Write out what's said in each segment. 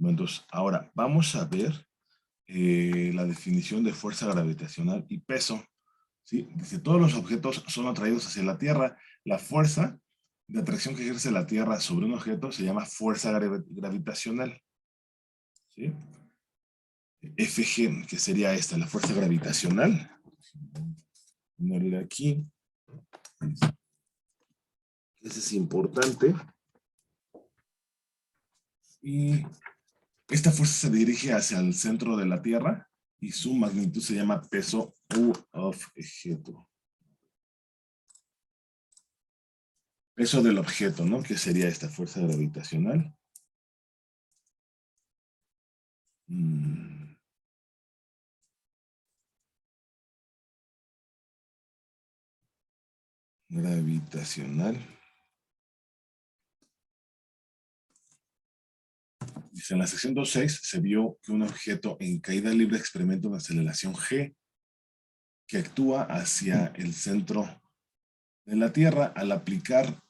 Bueno, entonces, ahora vamos a ver la definición de fuerza gravitacional y peso. ¿Sí? Dice, todos los objetos son atraídos hacia la Tierra. La fuerza de atracción que ejerce la Tierra sobre un objeto se llama fuerza gravitacional. ¿Sí? Fg, que sería esta, la fuerza gravitacional. Ponerle aquí. Ese es importante. Y esta fuerza se dirige hacia el centro de la Tierra y su magnitud se llama peso u objeto. Peso del objeto, ¿no? ¿Qué sería esta fuerza gravitacional? Gravitacional. Dice, en la sección 2.6 se vio que un objeto en caída libre experimenta una aceleración g que actúa hacia el centro de la Tierra al aplicar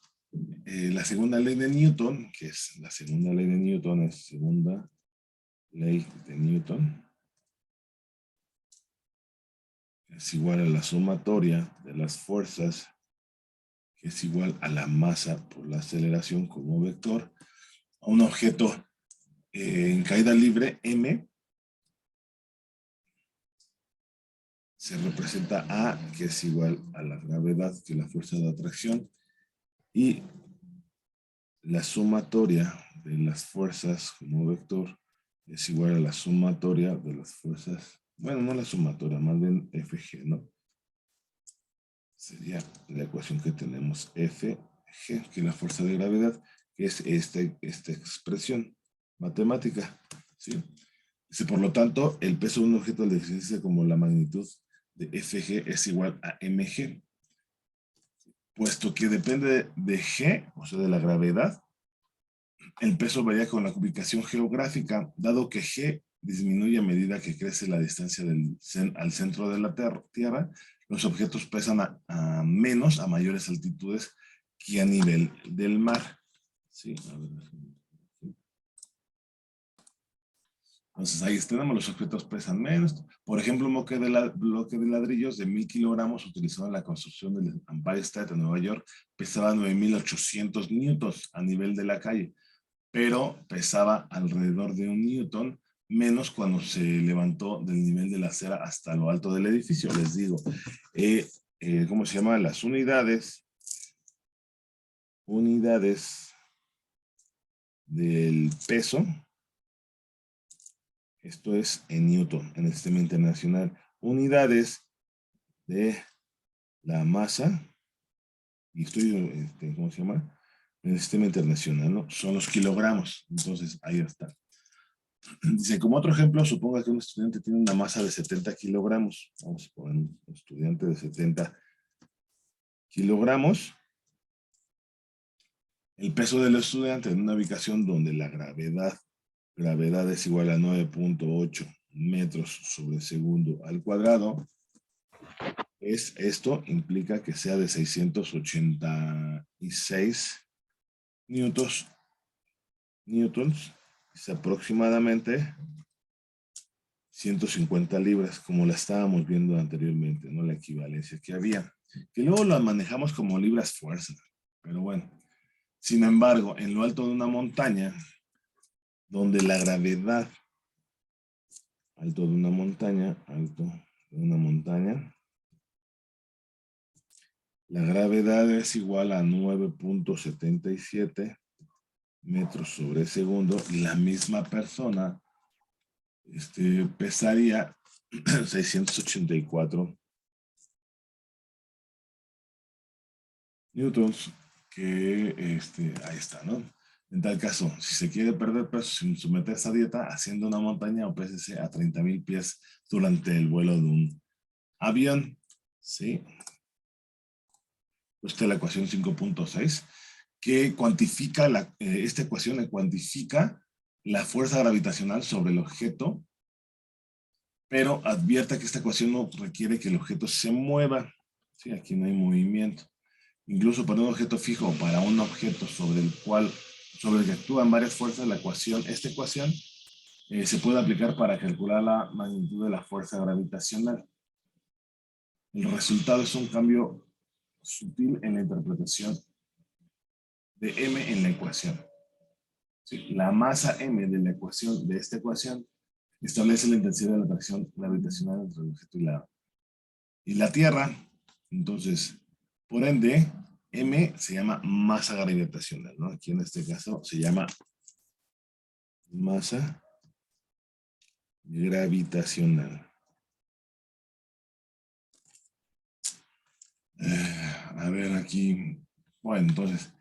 la segunda ley de Newton, que es la segunda ley de Newton, es segunda ley de Newton, es igual a la sumatoria de las fuerzas, que es igual a la masa por la aceleración como vector, a un objeto en caída libre, m, se representa A, que es igual a la gravedad, que es la fuerza de atracción, y la sumatoria de las fuerzas como vector es igual a la sumatoria de las fuerzas, bueno, no la sumatoria, más bien Fg, ¿no? Sería la ecuación que tenemos, Fg, que es la fuerza de gravedad, que es esta expresión matemática, ¿sí? Dice, por lo tanto, el peso de un objeto le define como la magnitud de Fg es igual a mg, puesto que depende de g, o sea, de la gravedad, el peso varía con la ubicación geográfica, dado que g disminuye a medida que crece la distancia al centro de la Tierra, los objetos pesan a menos a mayores altitudes que a nivel del mar. Sí, a ver. Entonces ahí tenemos, los objetos pesan menos. Por ejemplo, un bloque de ladrillos de 1000 kilogramos utilizado en la construcción del Empire State en Nueva York pesaba 9800 newtons a nivel de la calle, pero pesaba alrededor de 1 newton menos cuando se levantó del nivel de la acera hasta lo alto del edificio. Les digo, ¿cómo se llama? Las unidades del peso. Esto es en Newton, en el sistema internacional. Unidades de la masa, y estoy, ¿cómo se llama? En el sistema internacional, ¿no? Son los kilogramos. Entonces, ahí está. Dice, como otro ejemplo, suponga que un estudiante tiene una masa de 70 kilogramos. Vamos a poner un estudiante de 70 kilogramos. El peso del estudiante en una ubicación donde la gravedad es igual a 9.8 metros sobre segundo al cuadrado, esto implica que sea de 686 newtons, es aproximadamente 150 libras, como la estábamos viendo anteriormente, ¿no? La equivalencia que había, que luego la manejamos como libras fuerza, pero bueno. Sin embargo, en lo alto de una montaña, donde la gravedad, alto de una montaña, la gravedad es igual a 9.77 metros sobre segundo, y la misma persona pesaría 684 newtons, que ahí está, ¿no? En tal caso, si se quiere perder peso sin someterse a dieta, haciendo una montaña o pésese a 30,000 pies durante el vuelo de un avión, ¿sí? Esta es la ecuación 5.6, que cuantifica, esta ecuación cuantifica la fuerza gravitacional sobre el objeto, pero advierta que esta ecuación no requiere que el objeto se mueva, ¿sí? Aquí no hay movimiento. Incluso para un objeto fijo o para un objeto sobre el que actúan varias fuerzas, esta ecuación se puede aplicar para calcular la magnitud de la fuerza gravitacional. El resultado es un cambio sutil en la interpretación de M en la ecuación. ¿Sí? La masa M de la ecuación, de esta ecuación, establece la intensidad de la atracción gravitacional entre el objeto y la Tierra. Entonces, por ende, M se llama masa gravitacional, ¿no? Aquí en este caso se llama masa gravitacional. A ver aquí. Bueno, entonces,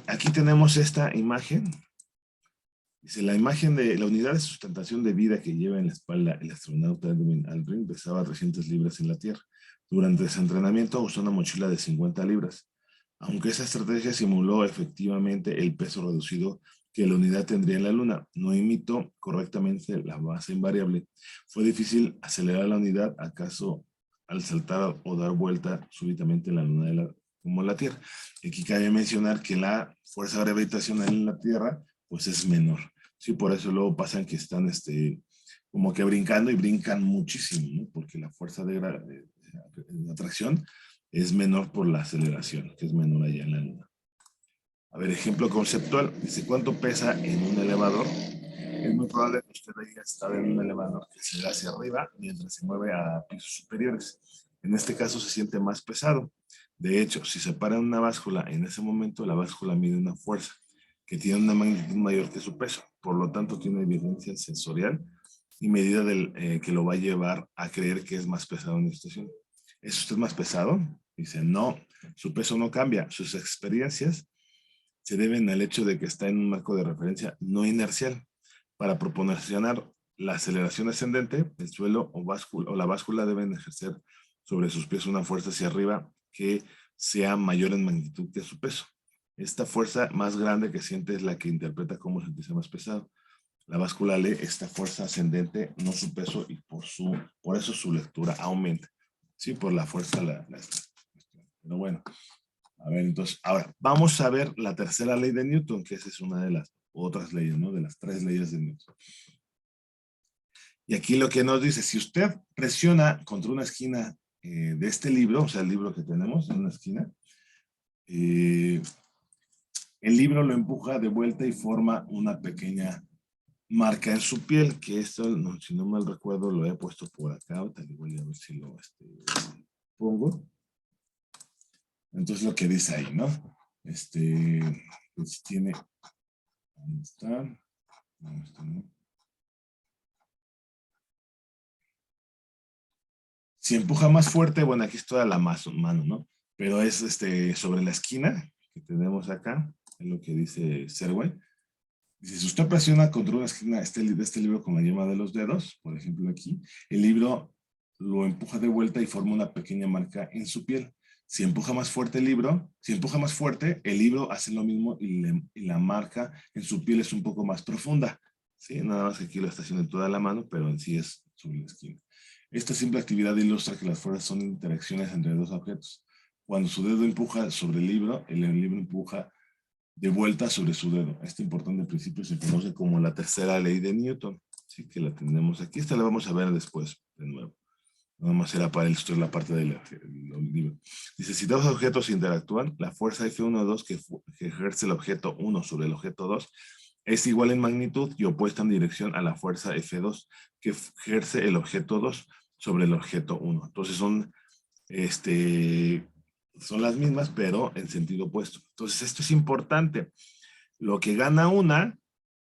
aquí tenemos esta imagen. Dice, la imagen de la unidad de sustentación de vida que lleva en la espalda el astronauta Edwin Aldrin pesaba 300 libras en la Tierra. Durante ese entrenamiento usó una mochila de 50 libras. Aunque esa estrategia simuló efectivamente el peso reducido que la unidad tendría en la Luna, no imitó correctamente la base invariable. Fue difícil acelerar la unidad acaso al saltar o dar vuelta súbitamente en la Luna como la Tierra. Aquí cabe mencionar que la fuerza gravitacional en la Tierra pues es menor. Sí, por eso luego pasan que están como que brincando y brincan muchísimo, ¿no? Porque la fuerza de atracción es menor por la aceleración, que es menor allá en la Luna. A ver, ejemplo conceptual. Dice, ¿cuánto pesa en un elevador? Es muy probable que usted haya estado en un elevador que se da hacia arriba mientras se mueve a pisos superiores. En este caso se siente más pesado. De hecho, si se para una báscula en ese momento, la báscula mide una fuerza que tiene una magnitud mayor que su peso. Por lo tanto, tiene evidencia sensorial y medida que lo va a llevar a creer que es más pesado en esta situación. ¿Es usted más pesado? Dice, no, su peso no cambia. Sus experiencias se deben al hecho de que está en un marco de referencia no inercial. Para proporcionar la aceleración ascendente, el suelo o la báscula deben ejercer sobre sus pies una fuerza hacia arriba que sea mayor en magnitud que su peso. Esta fuerza más grande que siente es la que interpreta cómo sentirse más pesado. La báscula lee esta fuerza ascendente, no su peso, y por eso su lectura aumenta. Sí, por la fuerza. Pero bueno, a ver, entonces, ahora, vamos a ver la tercera ley de Newton, que esa es una de las otras leyes, ¿no? De las 3 leyes de Newton. Y aquí lo que nos dice, si usted presiona contra una esquina de este libro, o sea, el libro que tenemos en una esquina, el libro lo empuja de vuelta y forma una pequeña marca en su piel, que esto, no, si no mal recuerdo, lo he puesto por acá, ahorita voy a ver si lo pongo. Entonces lo que dice ahí, ¿no? Pues tiene, ¿dónde está? ¿Dónde está, no? Si empuja más fuerte, bueno, aquí es toda la mano, ¿no? Pero es sobre la esquina que tenemos acá, es lo que dice Serway. Dice, si usted presiona contra una esquina de este libro con la yema de los dedos, por ejemplo aquí, el libro lo empuja de vuelta y forma una pequeña marca en su piel. Si empuja más fuerte el libro hace lo mismo y la marca en su piel es un poco más profunda. ¿Sí? Nada más que aquí lo está haciendo en toda la mano, pero en sí es sobre la esquina. Esta simple actividad ilustra que las fuerzas son interacciones entre dos objetos. Cuando su dedo empuja sobre el libro empuja de vuelta sobre su dedo. Este importante principio se conoce como la tercera ley de Newton. Así que la tenemos aquí. Esta la vamos a ver después, de nuevo. Nada más era para ilustrar la parte del libro. Dice, si dos objetos interactúan, la fuerza F1-2 que ejerce el objeto 1 sobre el objeto 2 es igual en magnitud y opuesta en dirección a la fuerza F2 que ejerce el objeto 2 sobre el objeto 1. Entonces son las mismas, pero en sentido opuesto. Entonces esto es importante. Lo que gana una,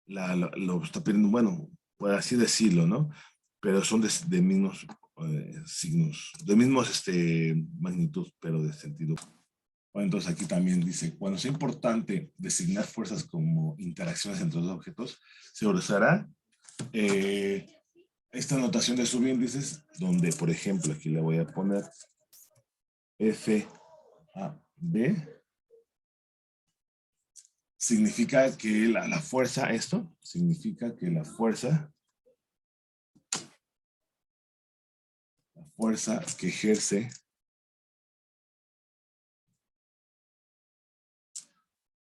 lo está perdiendo, bueno, por así decirlo, ¿no? Pero son de mismos signos, de mismos magnitud, pero de sentido. Bueno, entonces aquí también dice, cuando sea importante designar fuerzas como interacciones entre dos objetos, se usará esta notación de subíndices, donde, por ejemplo, aquí le voy a poner F A B, significa que la fuerza, esto, significa que la fuerza que ejerce,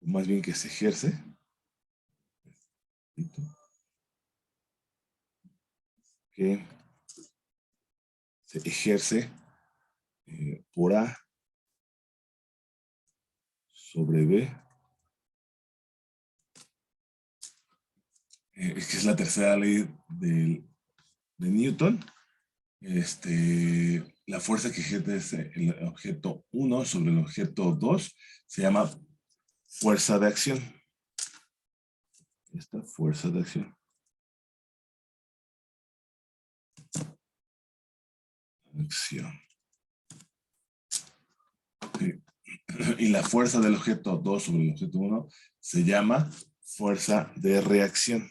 más bien que se ejerce, que se ejerce por A sobre B, que es la tercera ley de Newton. La fuerza que ejerce el objeto 1 sobre el objeto 2 se llama fuerza de acción. Esta fuerza de acción. Okay. Y la fuerza del objeto 2 sobre el objeto 1 se llama fuerza de reacción.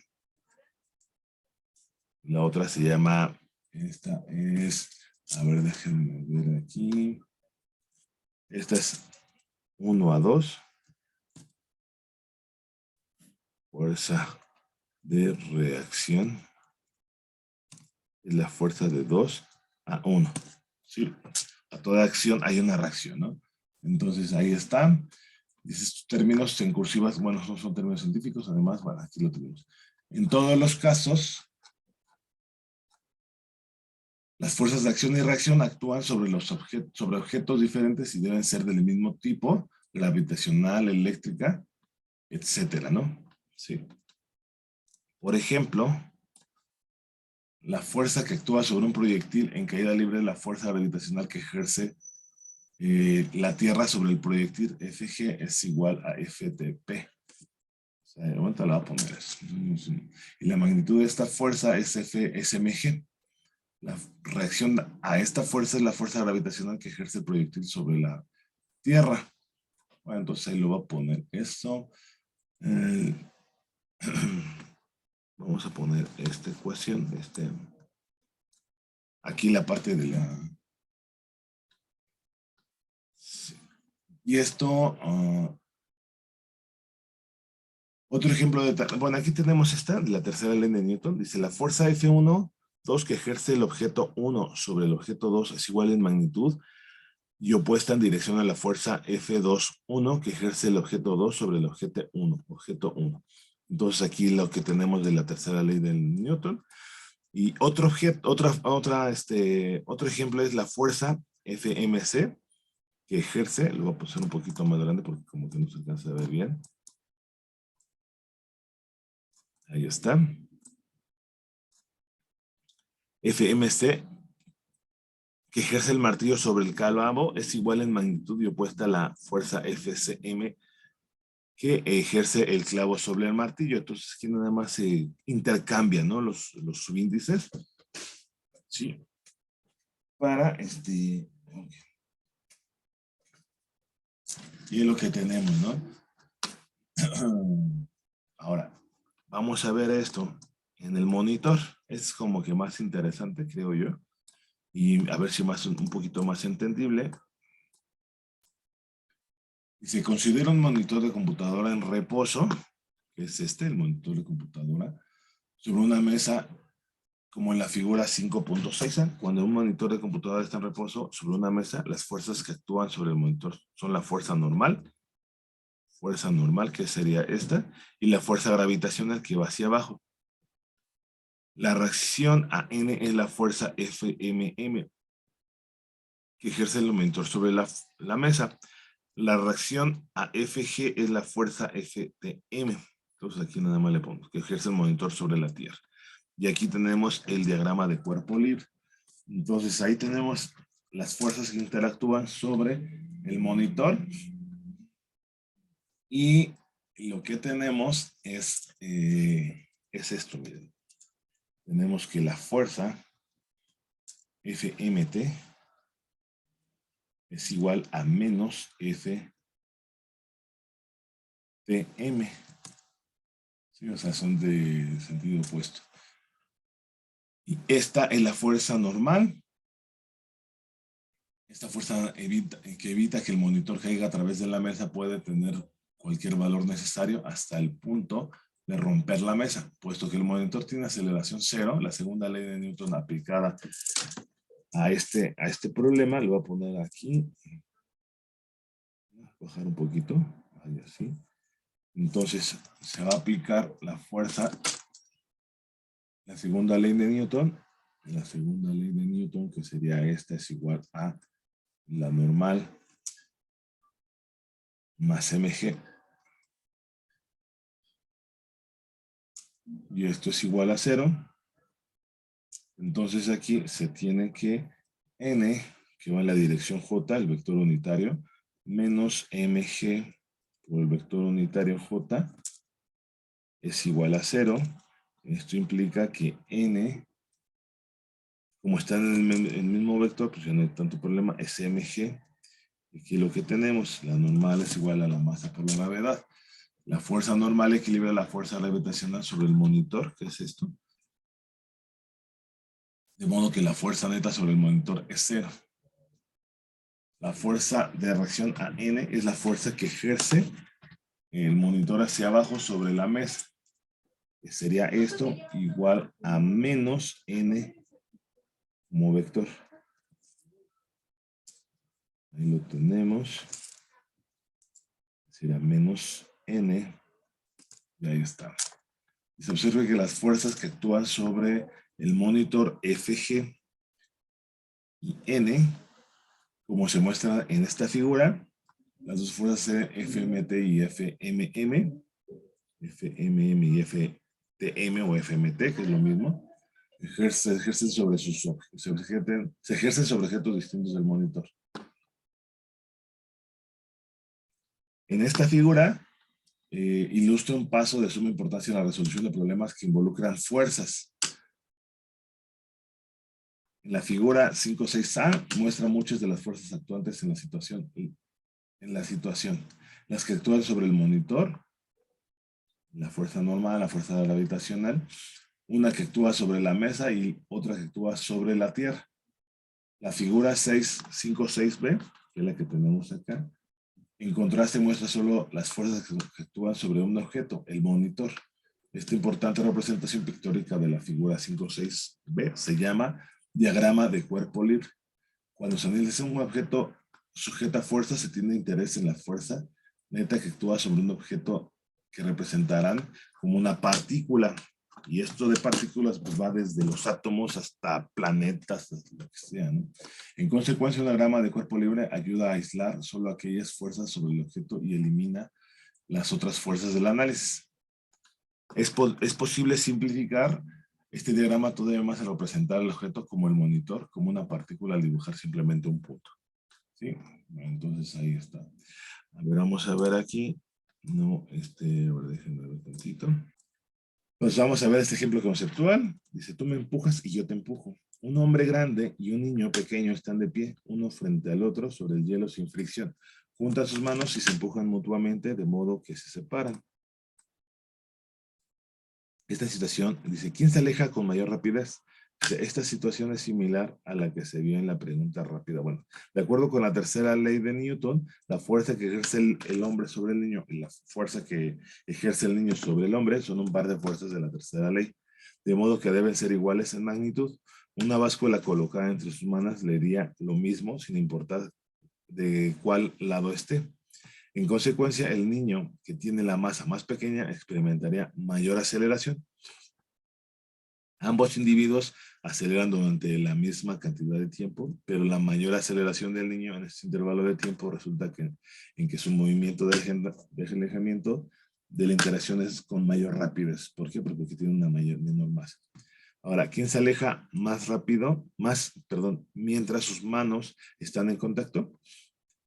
La otra se llama, esta es, a ver, déjenme ver aquí. Esta es 1 a 2. Fuerza de reacción. Es la fuerza de 2 a 1. ¿Sí? A toda acción hay una reacción, ¿no? Entonces ahí están. Dices términos en cursivas, bueno, no son términos científicos, además, bueno, aquí lo tenemos. En todos los casos, las fuerzas de acción y reacción actúan sobre sobre objetos diferentes y deben ser del mismo tipo, gravitacional, eléctrica, etcétera, ¿no? Sí. Por ejemplo, la fuerza que actúa sobre un proyectil en caída libre es la fuerza gravitacional que ejerce la Tierra sobre el proyectil FG es igual a FTP. O sea, ahorita la voy a poner eso. Y la magnitud de esta fuerza es FSMG. La reacción a esta fuerza es la fuerza gravitacional que ejerce el proyectil sobre la Tierra. Bueno, entonces ahí lo voy a poner eso. Vamos a poner esta ecuación. Aquí la parte de la... Sí. Y esto... otro ejemplo de... Bueno, aquí tenemos esta, la tercera ley de Newton. Dice, la fuerza F1, 2 que ejerce el objeto 1 sobre el objeto 2 es igual en magnitud y opuesta en dirección a la fuerza F2, 1 que ejerce el objeto 2 sobre el objeto 1. Entonces aquí lo que tenemos de la tercera ley de Newton. Y otro ejemplo es la fuerza FMC que ejerce, lo voy a poner un poquito más grande porque como que no se alcanza a ver bien. Ahí está. FMC que ejerce el martillo sobre el clavo es igual en magnitud y opuesta a la fuerza FCM que ejerce el clavo sobre el martillo. Entonces aquí nada más se intercambian, ¿no? los subíndices. Sí. Para okay. Y es lo que tenemos, ¿no? Ahora, vamos a ver esto en el monitor. Es como que más interesante, creo yo. Y a ver si un poquito más entendible. Y se considera un monitor de computadora en reposo, que es el monitor de computadora, sobre una mesa como en la figura 5.6. Cuando un monitor de computadora está en reposo sobre una mesa, las fuerzas que actúan sobre el monitor son la fuerza normal, que sería esta, y la fuerza gravitacional que va hacia abajo. La reacción a N es la fuerza FMM, que ejerce el monitor sobre la mesa. La reacción a FG es la fuerza FTM. Entonces aquí nada más le pongo, que ejerce el monitor sobre la Tierra. Y aquí tenemos el diagrama de cuerpo libre. Entonces ahí tenemos las fuerzas que interactúan sobre el monitor. Y lo que tenemos es esto, miren. Tenemos que la fuerza FMT es igual a menos FTM. ¿Sí? O sea, son de sentido opuesto. Y esta es la fuerza normal. Esta fuerza que evita que el monitor caiga a través de la mesa puede tener cualquier valor necesario hasta el punto de romper la mesa. Puesto que el monitor tiene aceleración cero, la segunda ley de Newton aplicada a este problema, lo voy a poner aquí. Voy a bajar un poquito, ahí así. Entonces se va a aplicar la fuerza, la segunda ley de Newton, la segunda ley de Newton, que sería esta, es igual a la normal más mg. Y esto es igual a 0. Entonces aquí se tiene que n, que va en la dirección j, el vector unitario, menos mg por el vector unitario j, es igual a 0. Esto implica que n, como está en el mismo vector, pues ya no hay tanto problema, es mg. Aquí lo que tenemos, la normal es igual a la masa por la gravedad. La fuerza normal equilibra la fuerza gravitacional sobre el monitor, que es esto. De modo que la fuerza neta sobre el monitor es 0. La fuerza de reacción a N es la fuerza que ejerce el monitor hacia abajo sobre la mesa. Que sería esto igual a menos N como vector. Ahí lo tenemos. Sería menos N. Y ahí está. Y se observa que las fuerzas que actúan sobre el monitor FG y N, como se muestra en esta figura, las dos fuerzas FMT y FMM, FMM y FTM o FMT, que es lo mismo, se ejercen sobre se ejercen sobre objetos distintos del monitor. En esta figura ilustra un paso de suma importancia en la resolución de problemas que involucran fuerzas. En la figura 5.6a muestra muchas de las fuerzas actuantes en la situación. Las que actúan sobre el monitor, la fuerza normal, la fuerza gravitacional, una que actúa sobre la mesa y otra que actúa sobre la Tierra. La figura 5.6b, que es la que tenemos acá, en contraste muestra solo las fuerzas que actúan sobre un objeto, el monitor. Esta importante representación pictórica de la figura 5.6b se llama diagrama de cuerpo libre. Cuando se analiza un objeto sujeta a fuerza, se tiene interés en la fuerza neta que actúa sobre un objeto que representarán como una partícula. Y esto de partículas pues va desde los átomos hasta planetas, hasta lo que sea, ¿no? En consecuencia, un diagrama de cuerpo libre ayuda a aislar solo aquellas fuerzas sobre el objeto y elimina las otras fuerzas del análisis. Es posible simplificar este diagrama todavía más al representar el objeto como el monitor, como una partícula al dibujar simplemente un punto. ¿Sí? Entonces ahí está. A ver, vamos a ver aquí. No, ahora déjenme ver tantito. Pues vamos a ver este ejemplo conceptual. Dice, tú me empujas y yo te empujo. Un hombre grande y un niño pequeño están de pie, uno frente al otro, sobre el hielo sin fricción. Juntan sus manos y se empujan mutuamente, de modo que se separan. Esta situación, dice, ¿quién se aleja con mayor rapidez? Esta situación es similar a la que se vio en la pregunta rápida. Bueno, de acuerdo con la tercera ley de Newton, la fuerza que ejerce el hombre sobre el niño y la fuerza que ejerce el niño sobre el hombre son un par de fuerzas de la tercera ley, de modo que deben ser iguales en magnitud. Una báscula colocada entre sus manos le haría lo mismo sin importar de cuál lado esté. En consecuencia, el niño que tiene la masa más pequeña experimentaría mayor aceleración. Ambos individuos aceleran durante la misma cantidad de tiempo, pero la mayor aceleración del niño en este intervalo de tiempo resulta en que su movimiento de alejamiento de la interacción es con mayor rapidez. ¿Por qué? Porque tiene una menor masa. Ahora, ¿quién se aleja más rápido? Mientras sus manos están en contacto,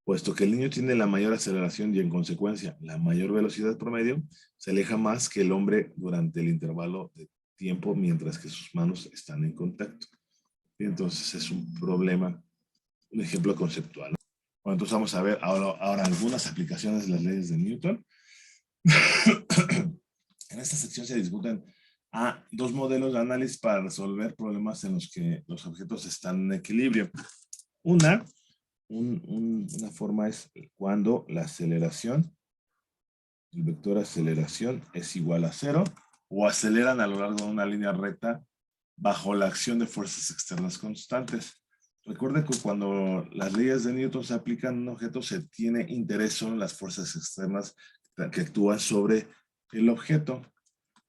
puesto que el niño tiene la mayor aceleración y en consecuencia la mayor velocidad promedio, se aleja más que el hombre durante el intervalo de tiempo mientras que sus manos están en contacto. Y entonces es un problema, un ejemplo conceptual. Bueno, entonces vamos a ver ahora algunas aplicaciones de las leyes de Newton. En esta sección se discuten dos modelos de análisis para resolver problemas en los que los objetos están en equilibrio. Una forma es cuando la aceleración, el vector aceleración es igual a 0 o aceleran a lo largo de una línea recta bajo la acción de fuerzas externas constantes. Recuerden que cuando las leyes de Newton se aplican a un objeto se tiene interés en las fuerzas externas que actúan sobre el objeto.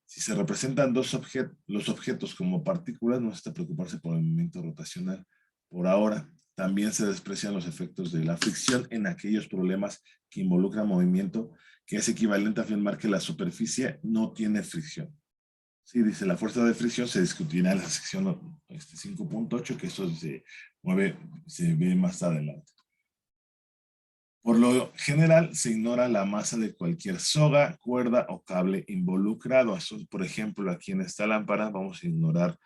Si se representan los objetos como partículas, no necesita preocuparse por el movimiento rotacional. Por ahora, también se desprecian los efectos de la fricción en aquellos problemas que involucran movimiento, que es equivalente a afirmar que la superficie no tiene fricción. Sí, dice, la fuerza de fricción se discutirá en la sección 5.8, que eso se ve más adelante. Por lo general, se ignora la masa de cualquier soga, cuerda o cable involucrado. Por ejemplo, aquí en esta lámpara vamos a ignorar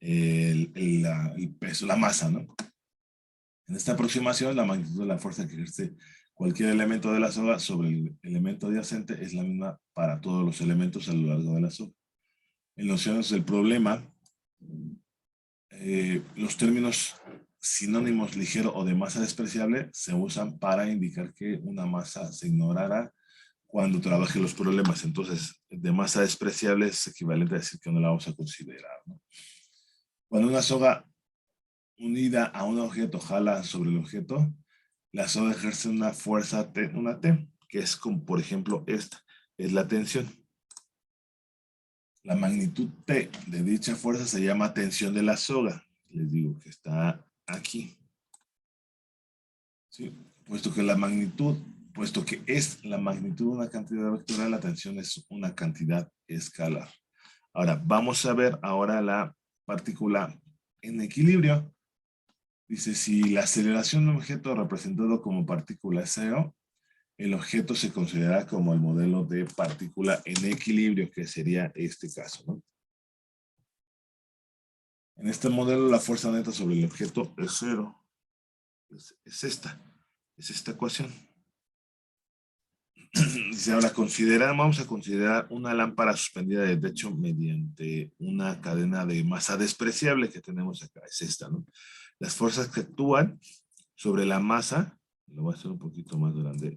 el peso, la masa, ¿no? En esta aproximación, la magnitud de la fuerza que ejerce cualquier elemento de la soga sobre el elemento adyacente es la misma para todos los elementos a lo largo de la soga. En los nociones del problema, los términos sinónimos ligero o de masa despreciable se usan para indicar que una masa se ignorará cuando trabaje los problemas. Entonces, de masa despreciable es equivalente a decir que no la vamos a considerar, ¿no? Cuando una soga unida a un objeto jala sobre el objeto, la soga ejerce una fuerza T, una T, que es como, por ejemplo, esta, es la tensión. La magnitud T de dicha fuerza se llama tensión de la soga. Les digo que está aquí. ¿Sí? Puesto que es la magnitud de una cantidad vectorial, la tensión es una cantidad escalar. Ahora, vamos a ver ahora la partícula en equilibrio. Dice, si la aceleración de un objeto representado como partícula es cero, el objeto se considera como el modelo de partícula en equilibrio, que sería este caso, ¿no? En este modelo, la fuerza neta sobre el objeto es cero. Es esta ecuación. Dice, ahora vamos a considerar una lámpara suspendida de techo mediante una cadena de masa despreciable que tenemos acá. Es esta, ¿no? Las fuerzas que actúan sobre la masa, lo voy a hacer un poquito más grande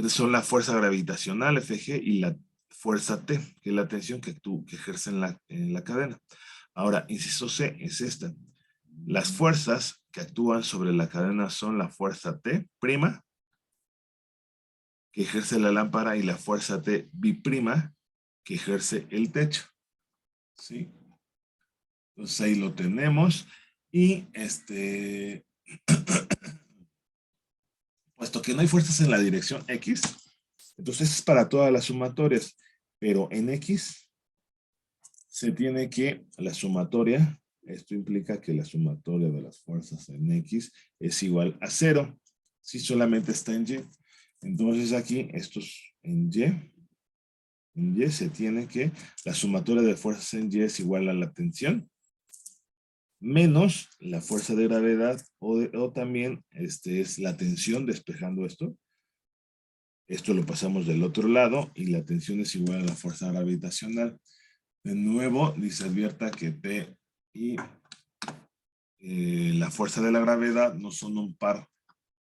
son la fuerza gravitacional, Fg, y la fuerza T, que es la tensión que ejerce en la cadena. Ahora, inciso C es esta. Las fuerzas que actúan sobre la cadena son la fuerza T', que ejerce la lámpara, y la fuerza T bi'prima, que ejerce el techo. ¿Sí? Entonces ahí lo tenemos. Y puesto que no hay fuerzas en la dirección X, entonces es para todas las sumatorias, pero en X se tiene que la sumatoria, esto implica que la sumatoria de las fuerzas en X es igual a 0, si solamente está en Y. Entonces aquí, esto es en Y se tiene que la sumatoria de fuerzas en Y es igual a la tensión menos la fuerza de gravedad, o también es la tensión despejando esto. Esto lo pasamos del otro lado y la tensión es igual a la fuerza gravitacional. De nuevo, dice advierta que P y la fuerza de la gravedad no son un par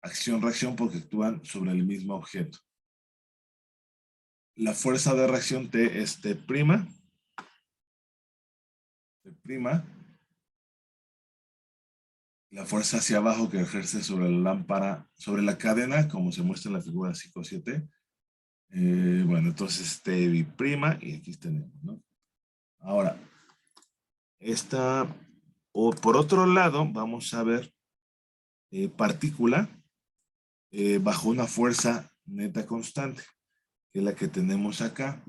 acción-reacción porque actúan sobre el mismo objeto. La fuerza de reacción T es T', la fuerza hacia abajo que ejerce sobre la lámpara, sobre la cadena, como se muestra en la figura 5.7. Bueno, entonces T bi'prima, y aquí tenemos, ¿no? Ahora, por otro lado, vamos a ver partícula bajo una fuerza neta constante, que es la que tenemos acá.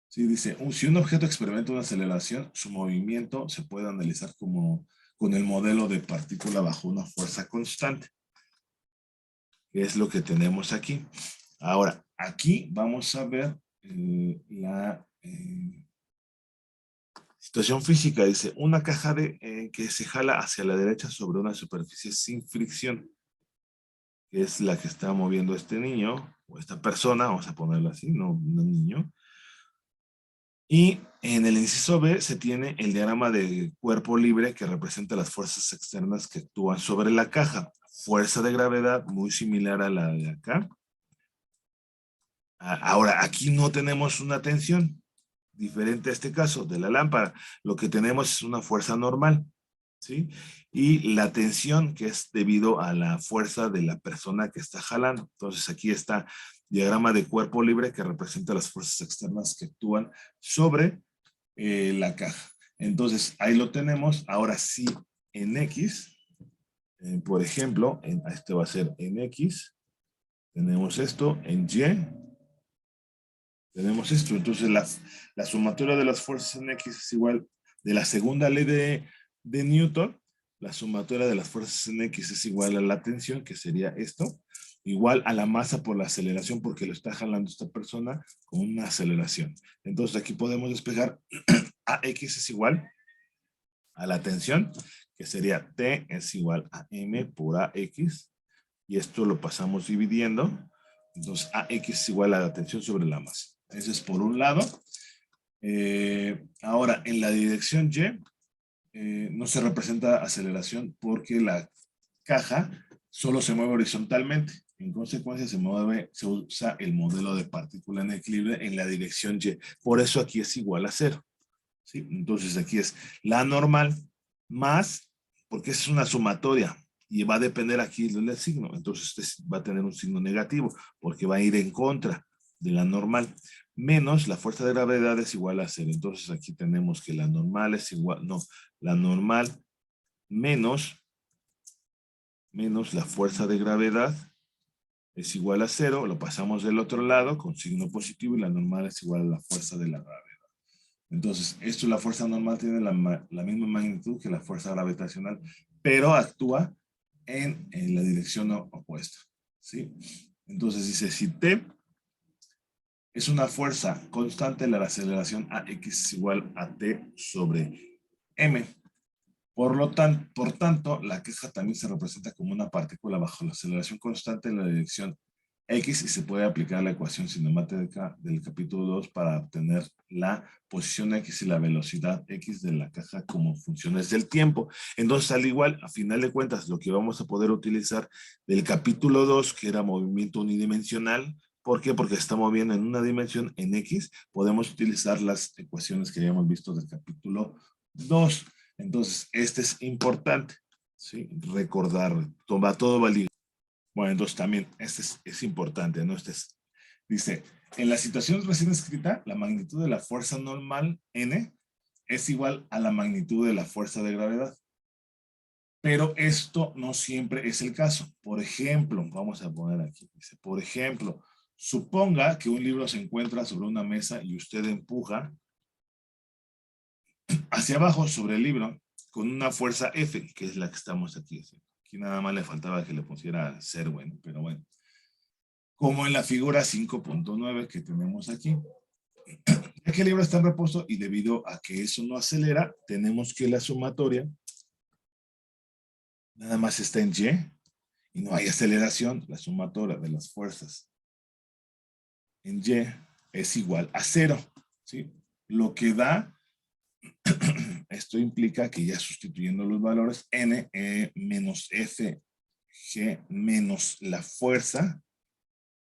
Sí, dice, si un objeto experimenta una aceleración, su movimiento se puede analizar como con el modelo de partícula bajo una fuerza constante, que es lo que tenemos aquí. Ahora, aquí vamos a ver la situación física. Dice, una caja que se jala hacia la derecha sobre una superficie sin fricción, que es la que está moviendo este niño, o esta persona, vamos a ponerlo así, no un niño. Y en el inciso B se tiene el diagrama de cuerpo libre que representa las fuerzas externas que actúan sobre la caja. Fuerza de gravedad muy similar a la de acá. Ahora, aquí no tenemos una tensión, diferente a este caso de la lámpara. Lo que tenemos es una fuerza normal, ¿sí? Y la tensión que es debido a la fuerza de la persona que está jalando. Entonces aquí está diagrama de cuerpo libre que representa las fuerzas externas que actúan sobre la caja. Entonces, ahí lo tenemos. Ahora sí, en X, por ejemplo, este va a ser en X, tenemos esto, en Y, tenemos esto. Entonces, la sumatoria de las fuerzas en X es igual de la segunda ley de Newton. La sumatoria de las fuerzas en X es igual a la tensión, que sería esto, igual a la masa por la aceleración, porque lo está jalando esta persona con una aceleración. Entonces, aquí podemos despejar AX es igual a la tensión, que sería T es igual a M por AX, y esto lo pasamos dividiendo. Entonces, AX es igual a la tensión sobre la masa. Eso es por un lado. Ahora, en la dirección Y, no se representa aceleración porque la caja solo se mueve horizontalmente. En consecuencia, se usa el modelo de partícula en equilibrio en la dirección Y. Por eso aquí es igual a 0. ¿Sí? Entonces, aquí es la normal más, porque es una sumatoria y va a depender aquí del signo. Entonces, este va a tener un signo negativo porque va a ir en contra de la normal, menos la fuerza de gravedad es igual a 0. Entonces, aquí tenemos que la normal es igual, no, la normal menos la fuerza de gravedad es igual a 0. Lo pasamos del otro lado con signo positivo y la normal es igual a la fuerza de la gravedad. Entonces, esto, la fuerza normal tiene la misma magnitud que la fuerza gravitacional, pero actúa en la dirección opuesta. ¿Sí? Entonces dice, si T es una fuerza constante, la aceleración AX es igual a T sobre M. Por tanto, la queja también se representa como una partícula bajo la aceleración constante en la dirección X y se puede aplicar la ecuación cinemática del capítulo 2 para obtener la posición X y la velocidad X de la caja como funciones del tiempo. Entonces, al igual, a final de cuentas, lo que vamos a poder utilizar del capítulo 2, que era movimiento unidimensional, ¿por qué? Porque está moviendo en una dimensión en X, podemos utilizar las ecuaciones que habíamos visto del capítulo 2. Entonces, este es importante, ¿sí? Recordar, todo va ligado. Bueno, entonces también este es importante, ¿no? Dice, en la situación recién escrita, la magnitud de la fuerza normal, N, es igual a la magnitud de la fuerza de gravedad. Pero esto no siempre es el caso. Por ejemplo, vamos a poner aquí, dice, por ejemplo, suponga que un libro se encuentra sobre una mesa y usted empuja hacia abajo sobre el libro con una fuerza F, que es la que estamos aquí haciendo. Aquí nada más le faltaba que le pusiera ser bueno, pero bueno. Como en la figura 5.9 que tenemos aquí. Ya que el libro está en reposo y debido a que eso no acelera, tenemos que la sumatoria nada más está en Y no hay aceleración, la sumatoria de las fuerzas en Y es igual a 0. ¿Sí? Lo que da, esto implica que ya sustituyendo los valores, N menos F G menos la fuerza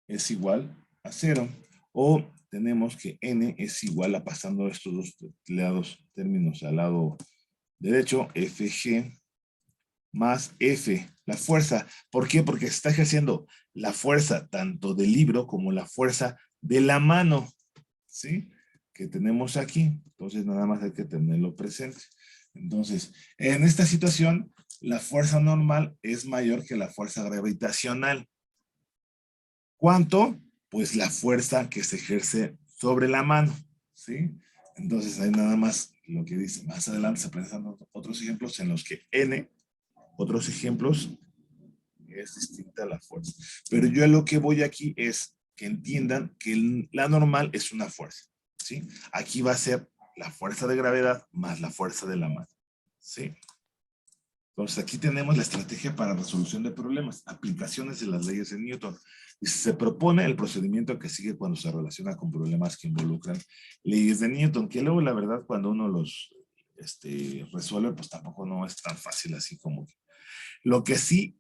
es igual a 0. O tenemos que N es igual a, pasando estos dos términos al lado derecho, FG más F, la fuerza. ¿Por qué? Porque se está ejerciendo la fuerza tanto del libro como la fuerza de la mano, ¿sí? Que tenemos aquí. Entonces nada más hay que tenerlo presente. Entonces, en esta situación, la fuerza normal es mayor que la fuerza gravitacional. ¿Cuánto? Pues la fuerza que se ejerce sobre la mano, ¿sí? Entonces ahí nada más lo que dice. Más adelante se presentan otros ejemplos en los que N, otros ejemplos, es distinta la fuerza. Pero yo a lo que voy aquí es que entiendan que la normal es una fuerza, ¿sí? Aquí va a ser la fuerza de gravedad más la fuerza de la mano, ¿sí? Entonces aquí tenemos la estrategia para resolución de problemas, aplicaciones de las leyes de Newton. Y se propone el procedimiento que sigue cuando se relaciona con problemas que involucran leyes de Newton, que luego la verdad cuando uno los resuelve, pues tampoco no es tan fácil así como que. Lo que sí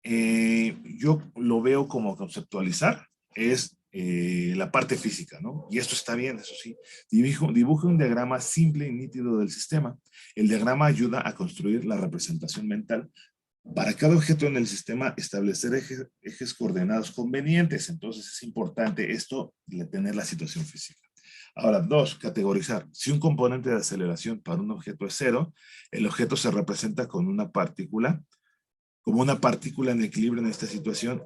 yo lo veo como conceptualizar es la parte física, ¿no? Y esto está bien, eso sí. Dibuja un diagrama simple y nítido del sistema. El diagrama ayuda a construir la representación mental Para cada objeto en el sistema, establecer ejes coordenados convenientes. Entonces es importante esto de tener la situación física. Ahora, 2, categorizar. Si un componente de aceleración para un objeto es 0, el objeto se representa con una partícula, como una partícula en equilibrio en esta situación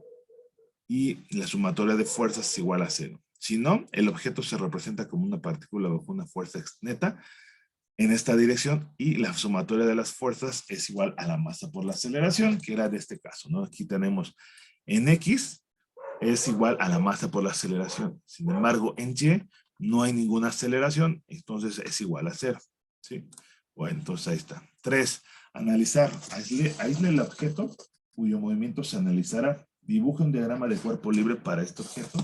y la sumatoria de fuerzas es igual a 0. Si no, el objeto se representa como una partícula bajo una fuerza neta en esta dirección y la sumatoria de las fuerzas es igual a la masa por la aceleración, que era de este caso, ¿no? Aquí tenemos en X es igual a la masa por la aceleración. Sin embargo, en Y no hay ninguna aceleración, entonces es igual a 0. ¿Sí? Bueno, entonces ahí está. 3. Analizar. Aísle el objeto cuyo movimiento se analizará. Dibuje un diagrama de cuerpo libre para este objeto.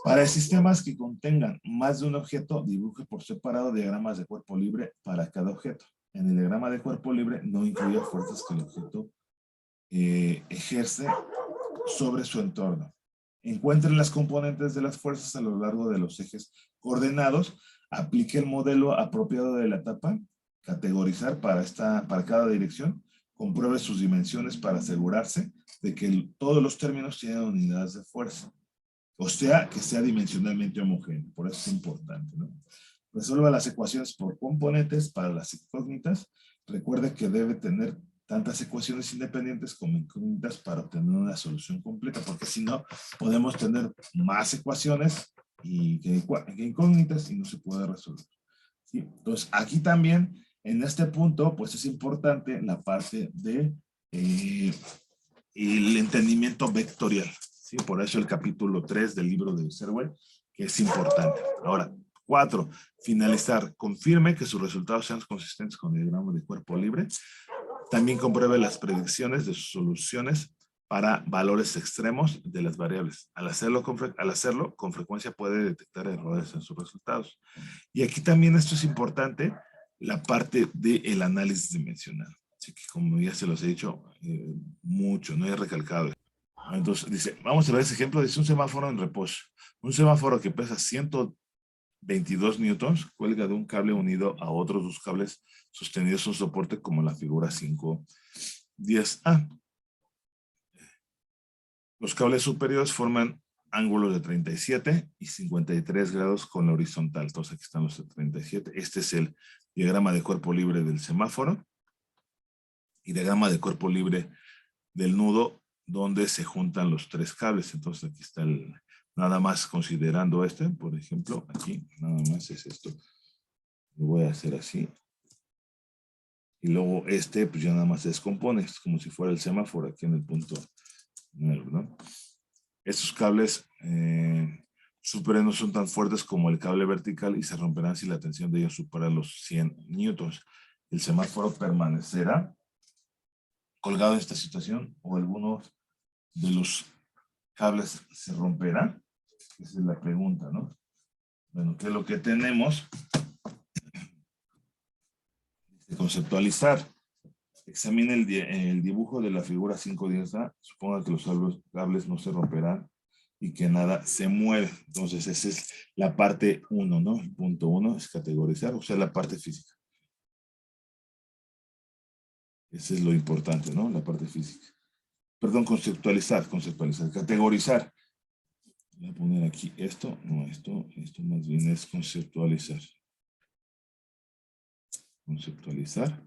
Para sistemas que contengan más de un objeto, dibuje por separado diagramas de cuerpo libre para cada objeto. En el diagrama de cuerpo libre no incluye fuerzas que el objeto ejerce sobre su entorno. Encuentre las componentes de las fuerzas a lo largo de los ejes coordenados. Aplique el modelo apropiado de la etapa. Categorizar para cada dirección. Compruebe sus dimensiones para asegurarse de que todos los términos tienen unidades de fuerza. O sea, que sea dimensionalmente homogéneo. Por eso es importante, ¿no? Resuelva las ecuaciones por componentes para las incógnitas. Recuerde que debe tener tantas ecuaciones independientes como incógnitas para obtener una solución completa, porque si no, podemos tener más ecuaciones que incógnitas y no se puede resolver. ¿Sí? Entonces, aquí también, en este punto, pues es importante la parte de el entendimiento vectorial. ¿Sí? Por eso el capítulo 3 del libro de Husserl, que es importante. Ahora, 4. Finalizar. Confirme que sus resultados sean consistentes con el diagrama de cuerpo libre. También compruebe las predicciones de sus soluciones para valores extremos de las variables. Al hacerlo con frecuencia puede detectar errores en sus resultados. Y aquí también esto es importante, la parte del análisis dimensional. Así que como ya se los he dicho mucho, no he recalcado. Entonces dice, vamos a ver ese ejemplo, dice un semáforo en reposo. Un semáforo que pesa 122 newtons cuelga de un cable unido a otros dos cables sostenidos en un soporte como la figura 5.10a. Los cables superiores forman ángulos de 37 y 53 grados con la horizontal. Entonces aquí están los de 37. Este es el diagrama de cuerpo libre del semáforo y diagrama de cuerpo libre del nudo donde se juntan los tres cables. Entonces aquí está nada más considerando este, por ejemplo, aquí nada más es esto. Lo voy a hacer así. Y luego este, pues ya nada más se descompone. Es como si fuera el semáforo aquí en el punto 9, ¿no? Estos cables superiores no son tan fuertes como el cable vertical y se romperán si la tensión de ellos supera los 100 newtons. El semáforo permanecerá colgado en esta situación o algunos de los cables se romperán. Esa es la pregunta, ¿no? Bueno, ¿qué es lo que tenemos? Conceptualizar. Examine el dibujo de la figura 5.10a. Suponga que los cables no se romperán y que nada se mueve. Entonces, esa es la parte 1, ¿no? El punto 1 es categorizar, o sea, la parte física. Ese es lo importante, ¿no? La parte física. Perdón, conceptualizar. Categorizar. Voy a poner aquí esto, no esto más bien es conceptualizar. Conceptualizar.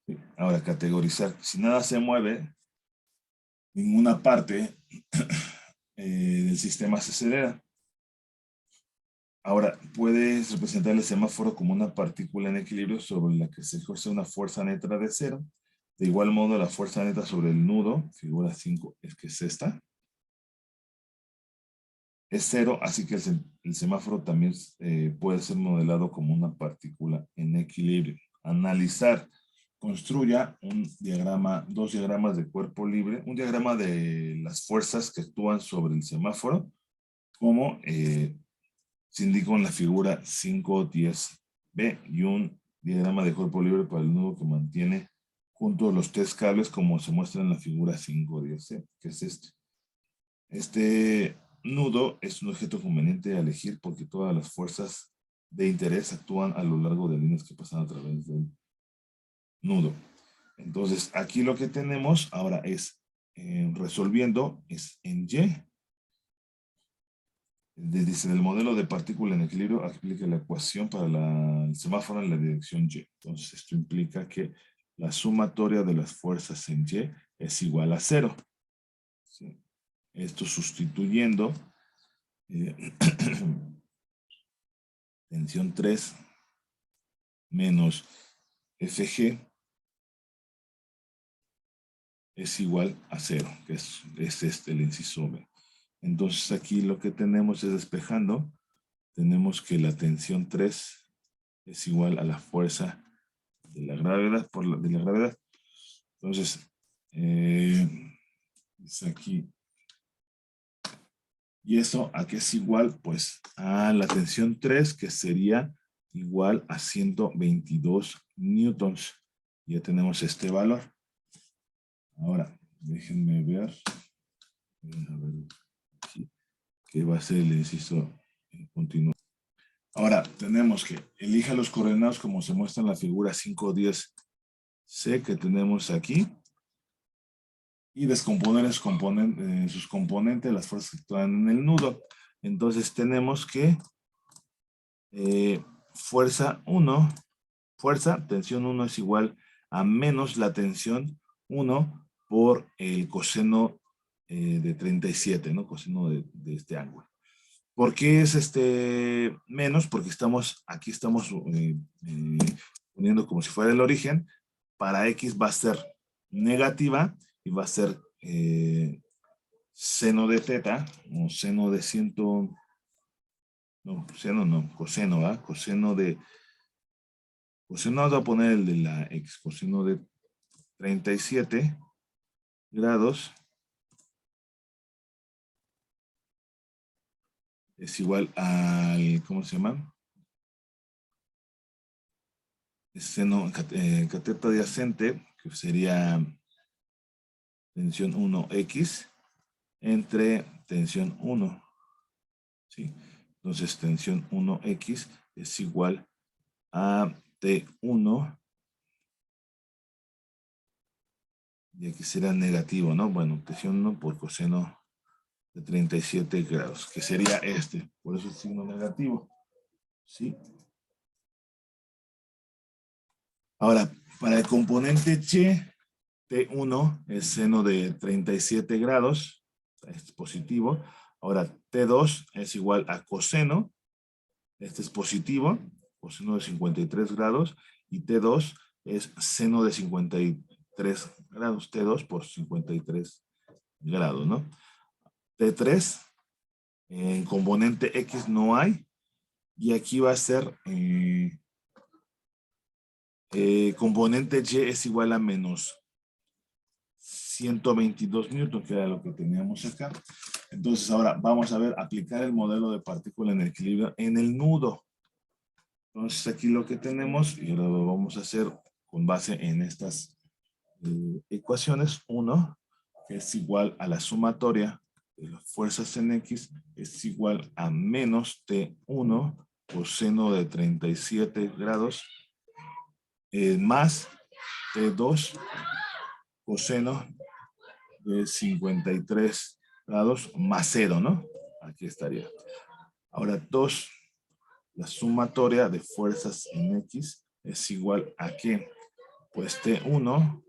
Sí. Ahora, categorizar. Si nada se mueve, ninguna parte del sistema se acelera. Ahora, puedes representar el semáforo como una partícula en equilibrio sobre la que se ejerce una fuerza neta de 0. De igual modo, la fuerza neta sobre el nudo, figura 5, es que es esta, es 0, así que el semáforo también puede ser modelado como una partícula en equilibrio. Analizar. Construya un diagrama, dos diagramas de cuerpo libre, un diagrama de las fuerzas que actúan sobre el semáforo, como se indica en la figura 5.10b y un diagrama de cuerpo libre para el nudo que mantiene juntos los tres cables como se muestra en la figura 5.10c, que es este. Este nudo es un objeto conveniente a elegir porque todas las fuerzas de interés actúan a lo largo de líneas que pasan a través del nudo. Entonces, aquí lo que tenemos ahora es, resolviendo, es en Y. Dice, en el modelo de partícula en equilibrio, aplica la ecuación para el semáforo en la dirección Y. Entonces, esto implica que la sumatoria de las fuerzas en Y es igual a 0. ¿Sí? Esto sustituyendo tensión 3 menos FG es igual a 0, que es el inciso B. Entonces aquí lo que tenemos es despejando, tenemos que la tensión 3 es igual a la fuerza de la gravedad, de la gravedad. Entonces, dice aquí, ¿y eso a qué es igual? Pues a la tensión 3, que sería igual a 122 newtons. Ya tenemos este valor. Ahora, déjenme ver. A ver aquí, que va a ser el inciso continuo. Ahora, tenemos que elija los coordenados como se muestra en la figura 5.10c que tenemos aquí. Y descomponer sus componentes, las fuerzas que actúan en el nudo. Entonces tenemos que tensión 1 es igual a menos la tensión 1 por el coseno de 37, ¿no? Coseno de este ángulo. ¿Por qué es menos? Porque aquí estamos poniendo como si fuera el origen. Para X va a ser negativa y va a ser seno de teta, o seno de coseno, ¿va? Coseno vamos a poner el de la X, coseno de 37 grados es igual al, ¿cómo se llama? Seno, cateto adyacente, que sería tensión 1X, entre tensión 1. ¿Sí? Entonces, tensión 1X es igual a T1. Y aquí será negativo, ¿no? Bueno, tensión 1 por coseno de 37 grados, que sería este. Por eso el signo negativo. ¿Sí? Ahora, para el componente Y, T1 es seno de 37 grados, este es positivo. Ahora, T2 es igual a coseno, este es positivo, coseno de 53 grados, y T2 es seno de 53 grados, T2 por 53 grados, ¿no? T3, en componente X no hay, y aquí va a ser componente Y es igual a menos 122 newton, que era lo que teníamos acá. Entonces ahora vamos a ver, aplicar el modelo de partícula en equilibrio en el nudo. Entonces aquí lo que tenemos, y ahora lo vamos a hacer con base en estas ecuaciones. 1, que es igual a la sumatoria de las fuerzas en X, es igual a menos T1 coseno de 37 grados, más T2 coseno de 53 grados más 0, ¿no? Aquí estaría. Ahora 2, la sumatoria de fuerzas en X es igual a ¿qué? Pues T1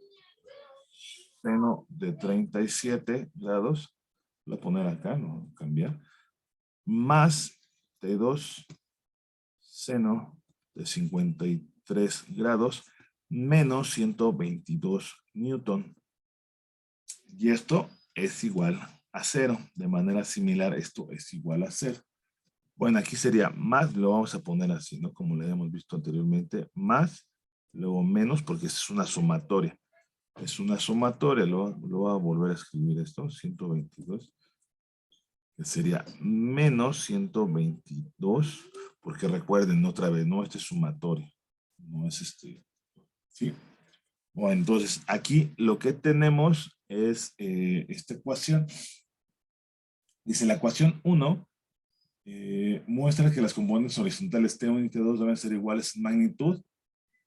seno de 37 grados, lo voy a poner acá, no cambiar, más T2 seno de 53 grados menos 122 newton. Y esto es igual a 0. De manera similar, esto es igual a 0. Bueno, aquí sería más, lo vamos a poner así, ¿no? Como lo habíamos visto anteriormente, más, luego menos, porque es una sumatoria. Es una sumatoria, lo voy a volver a escribir esto, 122, que sería menos 122, porque recuerden otra vez, no, este es sumatorio, no es ¿sí? Bueno, entonces aquí lo que tenemos es esta ecuación. Dice la ecuación 1 muestra que las componentes horizontales T1 y T2 deben ser iguales en magnitud,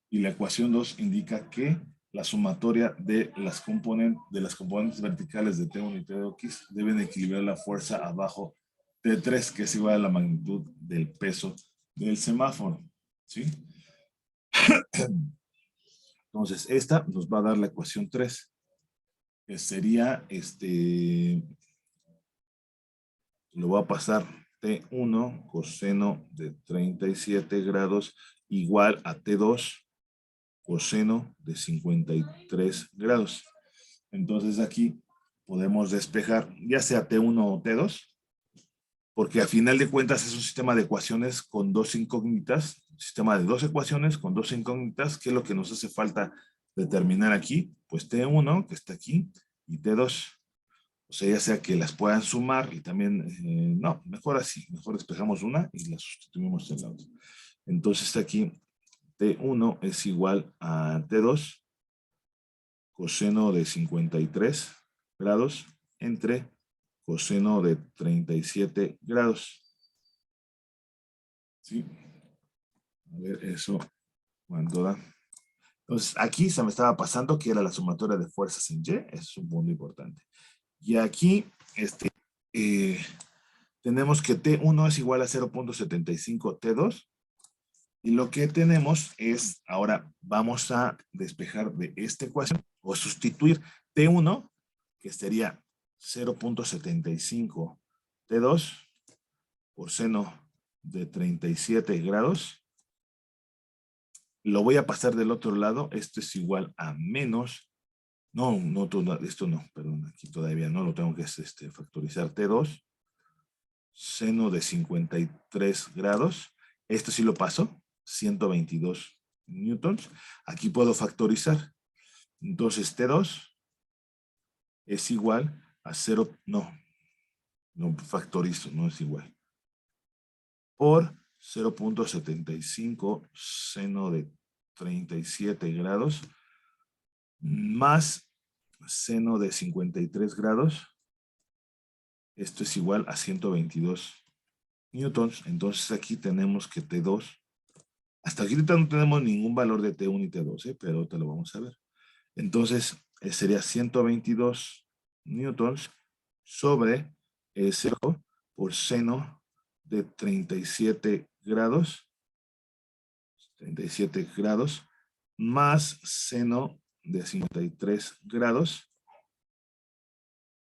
y la ecuación 2 indica que la sumatoria de las componentes verticales de T1 y T2 deben equilibrar la fuerza abajo T3, que es igual a la magnitud del peso del semáforo, ¿sí? Entonces, esta nos va a dar la ecuación 3, que sería, lo voy a pasar, T1 coseno de 37 grados igual a T2 coseno de 53 grados. Entonces aquí podemos despejar ya sea T1 o T2, porque a final de cuentas es un sistema de ecuaciones con dos incógnitas, sistema de dos ecuaciones con dos incógnitas. ¿Qué es lo que nos hace falta determinar aquí? Pues T1, que está aquí, y T2. O sea, ya sea que las puedan sumar y también, no, mejor así, mejor despejamos una y la sustituimos en la otra. Entonces aquí T1 es igual a T2 coseno de 53 grados entre coseno de 37 grados. ¿Sí? A ver, eso, ¿cuánto da? Entonces, aquí se me estaba pasando que era la sumatoria de fuerzas en Y, eso es un punto importante. Y aquí, tenemos que T1 es igual a 0.75 T2, y lo que tenemos es, ahora vamos a despejar de esta ecuación, o sustituir T1, que sería 0.75 T2 por seno de 37 grados. Lo voy a pasar del otro lado. Esto es igual a menos. No, esto no, perdón, aquí todavía no lo tengo que factorizar. T2, seno de 53 grados. Esto sí lo paso, 122 newtons. Aquí puedo factorizar. Entonces T2 es igual a 0, no factorizo, no es igual. Por 0.75 seno de 37 grados más seno de 53 grados. Esto es igual a 122 newtons. Entonces aquí tenemos que T2, hasta aquí ahorita no tenemos ningún valor de T1 y T2, pero ahorita lo vamos a ver. Entonces sería 122 newtons sobre 0 por seno de 37 grados, más seno de 53 grados.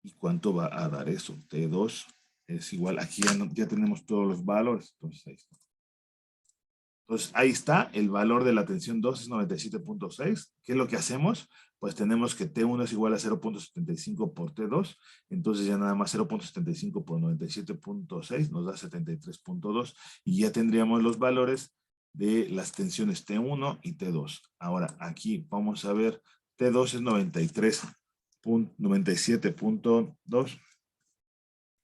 ¿Y cuánto va a dar eso? T2 es igual, aquí ya tenemos todos los valores, entonces ahí está. Entonces, ahí está, el valor de la tensión 2 es 97.6. ¿Qué es lo que hacemos? Pues tenemos que T1 es igual a 0.75 por T2, entonces ya nada más 0.75 por 97.6 nos da 73.2, y ya tendríamos los valores de las tensiones T1 y T2. Ahora, aquí vamos a ver, T2 es 97.2.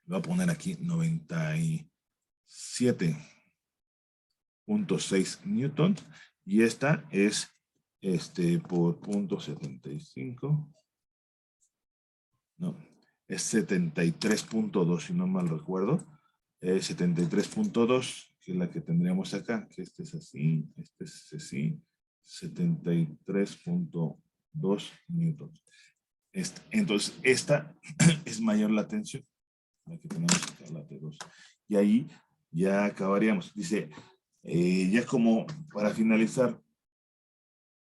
Voy a poner aquí 97.6 newtons, y esta es por 0.75, no, es 73.2 si no mal recuerdo, 73.2, que es la que tendríamos acá, que este es así, 73.2 newtons. Entonces esta es mayor la tensión, la que tenemos acá, la T2, y ahí ya acabaríamos. Dice, ya como para finalizar,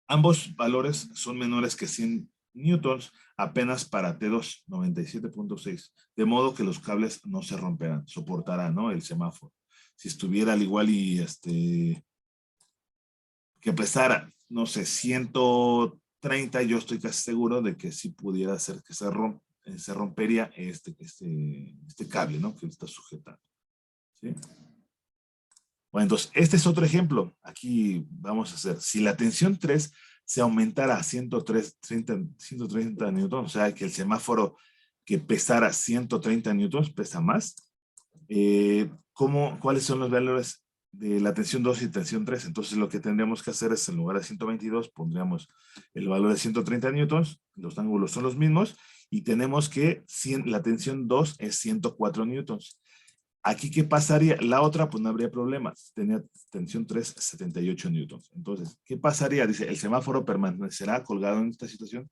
ambos valores son menores que 100 newtons apenas para T2, 97.6, de modo que los cables no se romperán, soportarán, ¿no?, el semáforo. Si estuviera al igual y que pesara, no sé, 130, yo estoy casi seguro de que sí pudiera ser que se rompería este cable, ¿no?, que está sujetando. ¿Sí? Bueno, entonces, este es otro ejemplo. Aquí vamos a hacer, si la tensión 3 se aumentara a 130 newtons, o sea, que el semáforo que pesara 130 newtons pesa más, ¿cuáles son los valores de la tensión 2 y tensión 3? Entonces, lo que tendríamos que hacer es, en lugar de 122, pondríamos el valor de 130 newtons, los ángulos son los mismos, y tenemos que la tensión 2 es 104 newtons. Aquí, ¿qué pasaría? La otra, pues no habría problema. Tenía tensión 378 newtons. Entonces, ¿qué pasaría? Dice, el semáforo permanecerá colgado en esta situación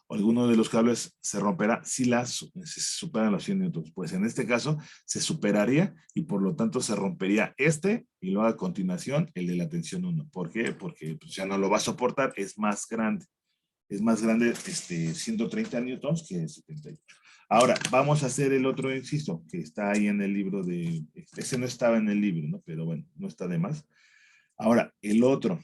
o alguno de los cables se romperá si se superan los 100 newtons. Pues en este caso se superaría y por lo tanto se rompería este y luego a continuación el de la tensión 1. ¿Por qué? Porque pues, ya no lo va a soportar, es más grande. Es más grande 130 newtons que 78. Ahora, vamos a hacer el otro inciso que está ahí en el libro de... Ese no estaba en el libro, ¿no? Pero bueno, no está de más. Ahora, el otro,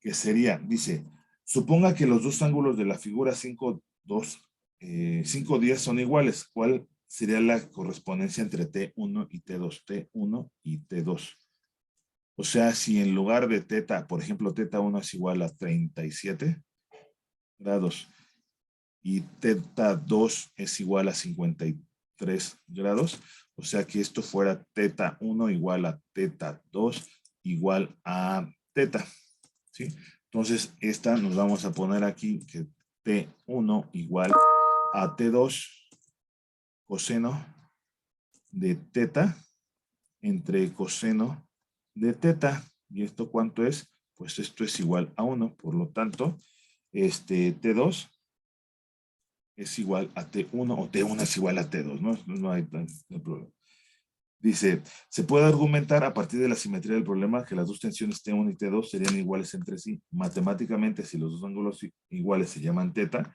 que sería, dice, suponga que los dos ángulos de la figura 5,10 son iguales. ¿Cuál sería la correspondencia entre T1 y T2? T1 y T2. O sea, si en lugar de teta, por ejemplo, teta1 es igual a 37 grados y teta 2 es igual a 53 grados, o sea que esto fuera teta 1 igual a teta 2 igual a teta, ¿sí? Entonces, esta nos vamos a poner aquí que T1 igual a T2 coseno de teta entre coseno de teta. ¿Y esto cuánto es? Pues esto es igual a 1, por lo tanto, T2 es igual a T1 o T1 es igual a T2, ¿no? No hay problema. Dice, se puede argumentar a partir de la simetría del problema que las dos tensiones T1 y T2 serían iguales entre sí. Matemáticamente, si los dos ángulos iguales se llaman teta,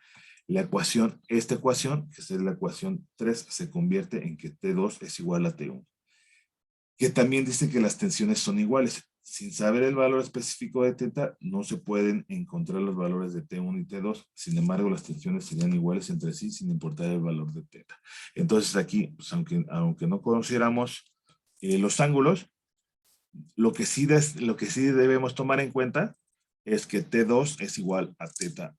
esta ecuación, que es la ecuación 3, se convierte en que T2 es igual a T1. Que también dice que las tensiones son iguales. Sin saber el valor específico de teta, no se pueden encontrar los valores de T1 y T2. Sin embargo, las tensiones serían iguales entre sí sin importar el valor de teta. Entonces aquí, pues, aunque no conociéramos los ángulos, lo que sí debemos tomar en cuenta es que T2 es igual a teta,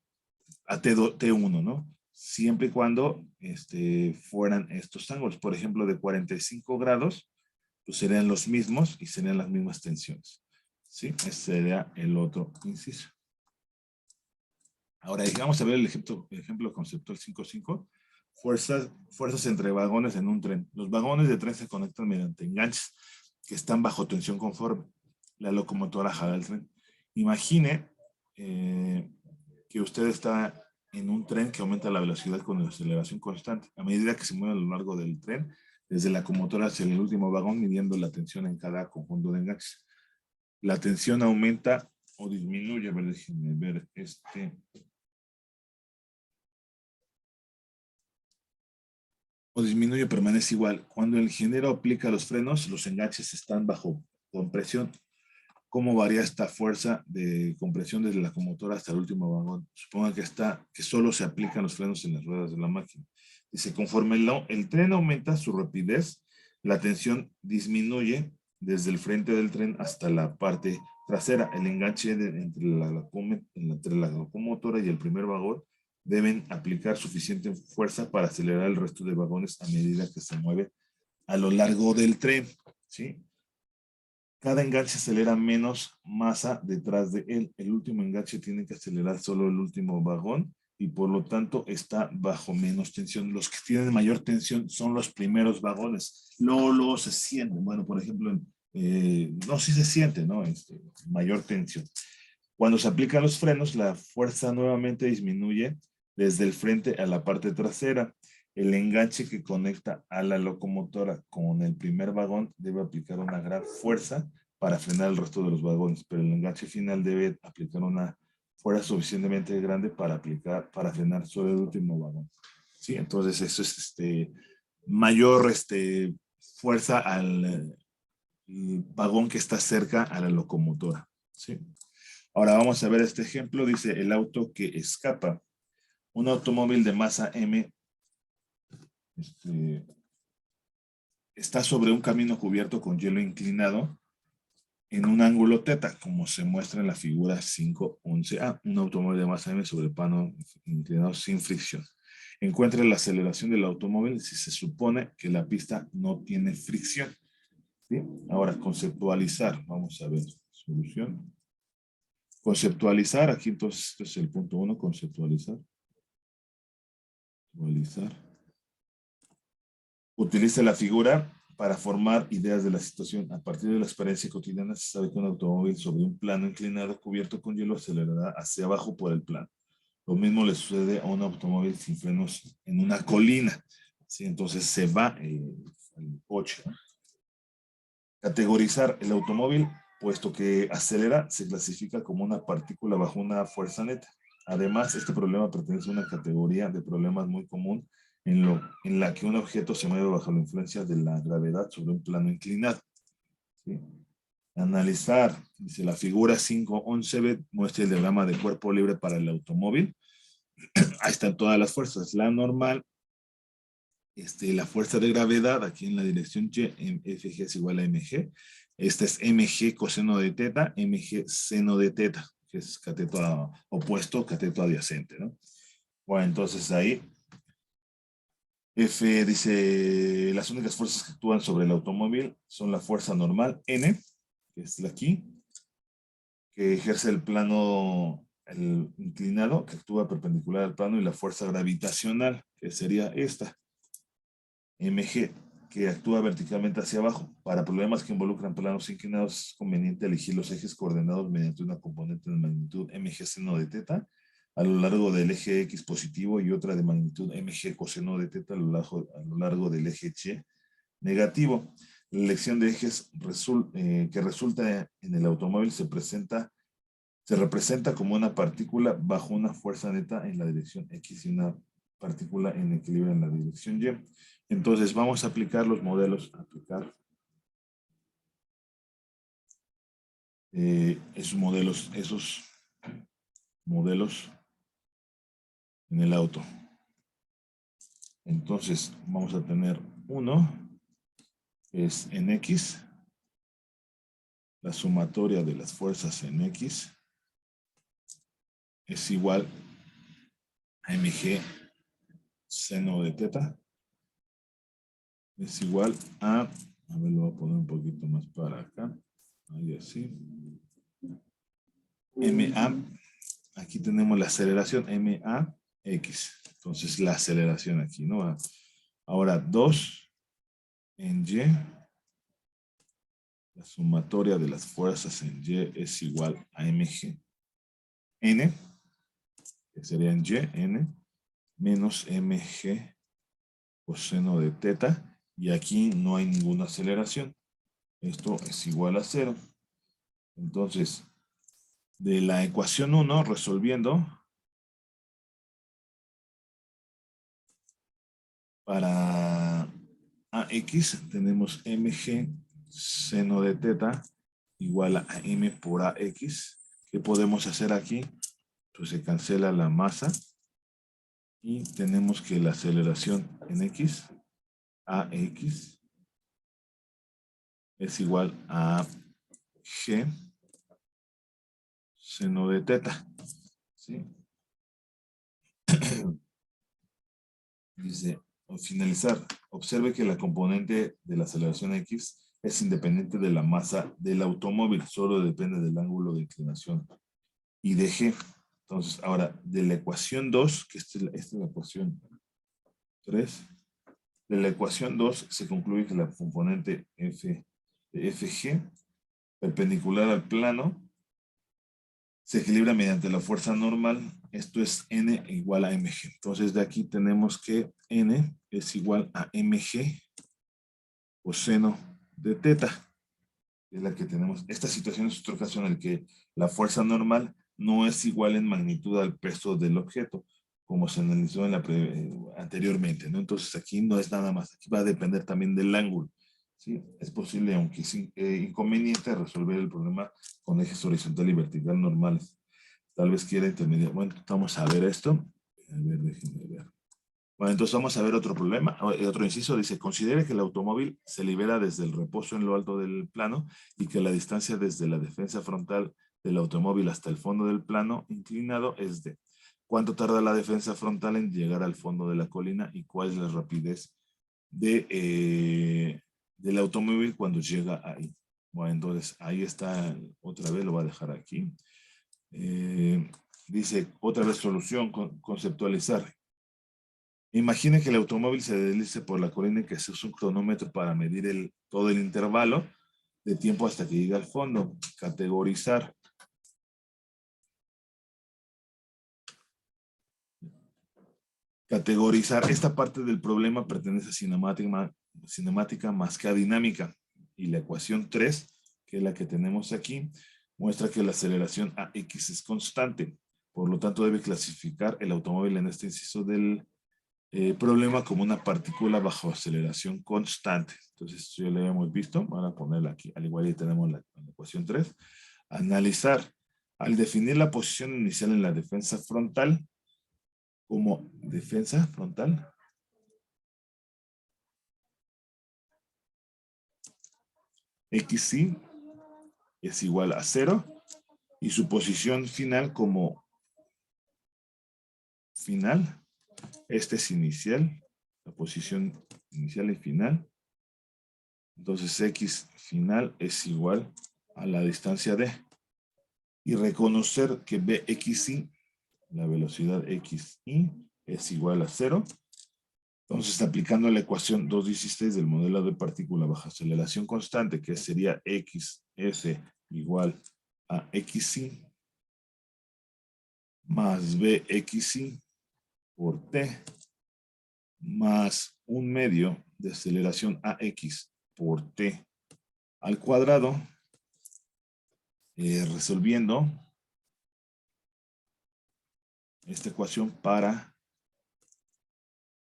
a T1, ¿no? Siempre y cuando fueran estos ángulos. Por ejemplo, de 45 grados, pues serían los mismos y serían las mismas tensiones. ¿Sí? Ese sería el otro inciso. Ahora, vamos a ver el ejemplo conceptual 5.5. Fuerzas entre vagones en un tren. Los vagones de tren se conectan mediante enganches que están bajo tensión conforme. La locomotora jala el tren. Imagine que usted está en un tren que aumenta la velocidad con la aceleración constante. A medida que se mueve a lo largo del tren, desde la locomotora hacia el último vagón, midiendo la tensión en cada conjunto de enganches. La tensión aumenta o disminuye. A ver, déjenme ver o disminuye, permanece igual. Cuando el ingeniero aplica los frenos, los enganches están bajo compresión. ¿Cómo varía esta fuerza de compresión desde la locomotora hasta el último vagón? Suponga que solo se aplican los frenos en las ruedas de la máquina. Dice, conforme el tren aumenta su rapidez, la tensión disminuye desde el frente del tren hasta la parte trasera. El enganche entre la locomotora y el primer vagón deben aplicar suficiente fuerza para acelerar el resto de vagones a medida que se mueve a lo largo del tren, ¿sí? Cada enganche acelera menos masa detrás de él. El último enganche tiene que acelerar solo el último vagón y por lo tanto está bajo menos tensión. Los que tienen mayor tensión son los primeros vagones. Luego se sienten. Bueno, por ejemplo, no, sí se siente, ¿no? Mayor tensión. Cuando se aplican los frenos, la fuerza nuevamente disminuye desde el frente a la parte trasera. El enganche que conecta a la locomotora con el primer vagón debe aplicar una gran fuerza para frenar el resto de los vagones, pero el enganche final debe aplicar una fuerza suficientemente grande para frenar solo el último vagón. ¿Sí? Entonces eso es mayor fuerza al vagón que está cerca a la locomotora. ¿Sí? Ahora vamos a ver este ejemplo. Dice el auto que escapa. Un automóvil de masa M está sobre un camino cubierto con hielo inclinado en un ángulo teta, como se muestra en la figura 5.11a. Un automóvil de masa M sobre plano inclinado sin fricción. Encuentra la aceleración del automóvil si se supone que la pista no tiene fricción. ¿Sí? Ahora, conceptualizar. Vamos a ver. Solución. Conceptualizar. Aquí entonces este es el punto 1, conceptualizar. Utilice la figura para formar ideas de la situación. A partir de la experiencia cotidiana se sabe que un automóvil sobre un plano inclinado cubierto con hielo acelerará hacia abajo por el plano. Lo mismo le sucede a un automóvil sin frenos en una colina. ¿Sí? Entonces se va el coche. Categorizar el automóvil, puesto que acelera, se clasifica como una partícula bajo una fuerza neta. Además, este problema pertenece a una categoría de problemas muy común en la que un objeto se mueve bajo la influencia de la gravedad sobre un plano inclinado. ¿Sí? Analizar, dice la figura 5.11b, muestra el diagrama de cuerpo libre para el automóvil. Ahí están todas las fuerzas. La normal, la fuerza de gravedad, aquí en la dirección Y, FG es igual a MG. Esta es MG coseno de teta, MG seno de teta, que es cateto opuesto, cateto adyacente, ¿no? Bueno, entonces ahí F dice, las únicas fuerzas que actúan sobre el automóvil son la fuerza normal, N, que es la aquí, que ejerce el plano el inclinado, que actúa perpendicular al plano, y la fuerza gravitacional, que sería esta, MG, que actúa verticalmente hacia abajo. Para problemas que involucran planos inclinados es conveniente elegir los ejes coordenados mediante una componente de magnitud MG seno de teta a lo largo del eje X positivo y otra de magnitud MG coseno de teta a lo largo del eje Y negativo. La elección de ejes que resulta en el automóvil se representa como una partícula bajo una fuerza neta en la dirección X y una partícula en equilibrio en la dirección Y. Entonces vamos a aplicar los modelos, esos modelos en el auto. Entonces vamos a tener uno, que es en X, la sumatoria de las fuerzas en X es igual a mg seno de teta, es igual a ver, lo voy a poner un poquito más para acá, ahí así, MA, aquí tenemos la aceleración MAX, entonces la aceleración aquí, ¿no? Ahora 2 en Y, la sumatoria de las fuerzas en Y es igual a mg n, que sería en Y, n, menos mg coseno de teta, y aquí no hay ninguna aceleración. Esto es igual a 0. Entonces, de la ecuación 1, resolviendo, para AX tenemos mg seno de teta igual a m por AX. ¿Qué podemos hacer aquí? Pues se cancela la masa y tenemos que la aceleración en X, AX, es igual a G seno de teta. ¿Sí? Dice, al finalizar, observe que la componente de la aceleración X es independiente de la masa del automóvil, solo depende del ángulo de inclinación y de G. Entonces, ahora, de la ecuación 2, que esta es la ecuación 3, de la ecuación 2 se concluye que la componente F de FG, perpendicular al plano, se equilibra mediante la fuerza normal. Esto es N igual a mg. Entonces, de aquí tenemos que N es igual a mg coseno de teta. Es la que tenemos. Esta situación es otro caso en el que la fuerza normal no es igual en magnitud al peso del objeto, como se analizó en anteriormente, ¿no? Entonces aquí no es nada más, aquí va a depender también del ángulo, ¿sí? Es posible, aunque es inconveniente, resolver el problema con ejes horizontal y vertical normales. Tal vez quiera intermediar. Bueno, vamos a ver esto. A ver, déjenme ver. Bueno, entonces vamos a ver otro problema, otro inciso. Dice, considere que el automóvil se libera desde el reposo en lo alto del plano y que la distancia desde la defensa frontal del automóvil hasta el fondo del plano inclinado es de ¿cuánto tarda la defensa frontal en llegar al fondo de la colina y cuál es la rapidez del automóvil cuando llega ahí? Bueno, entonces ahí está, otra vez lo voy a dejar aquí. Dice, otra vez solución, conceptualizar. Imagine que el automóvil se deslice por la colina y que se usa un cronómetro para medir todo el intervalo de tiempo hasta que llegue al fondo. Categorizar. Categorizar. Esta parte del problema pertenece a cinemática más que a dinámica. Y la ecuación 3, que es la que tenemos aquí, muestra que la aceleración AX es constante. Por lo tanto, debe clasificar el automóvil en este inciso del problema como una partícula bajo aceleración constante. Entonces, esto ya lo habíamos visto. Van a ponerla aquí. Al igual ya tenemos la ecuación 3. Analizar. Al definir la posición inicial en la defensa frontal, como defensa frontal, XY es igual a 0 y su posición final como final, este es inicial, la posición inicial y final, entonces X final es igual a la distancia D. Y reconocer que BXY, la velocidad XY, es igual a 0. Entonces, aplicando la ecuación 2.16 del modelo de partícula bajo aceleración constante, que sería XF igual a XY más BXY por T más un medio de aceleración AX por T al cuadrado, resolviendo esta ecuación para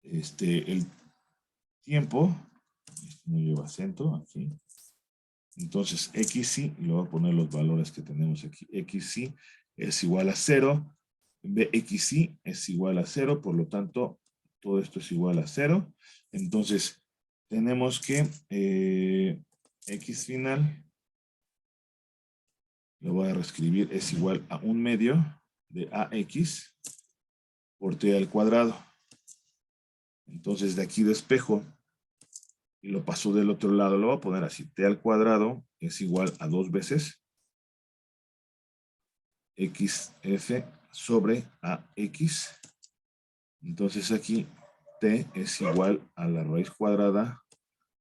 el tiempo, esto no lleva acento aquí, entonces XY, le voy a poner los valores que tenemos aquí, XY es igual a 0, BXY es igual a 0, por lo tanto, todo esto es igual a 0. Entonces, tenemos que X final, lo voy a reescribir, es igual a un medio de AX por T al cuadrado. Entonces, de aquí despejo y lo paso del otro lado, lo voy a poner así, T al cuadrado es igual a 2 veces XF sobre AX. Entonces aquí T es igual a la raíz cuadrada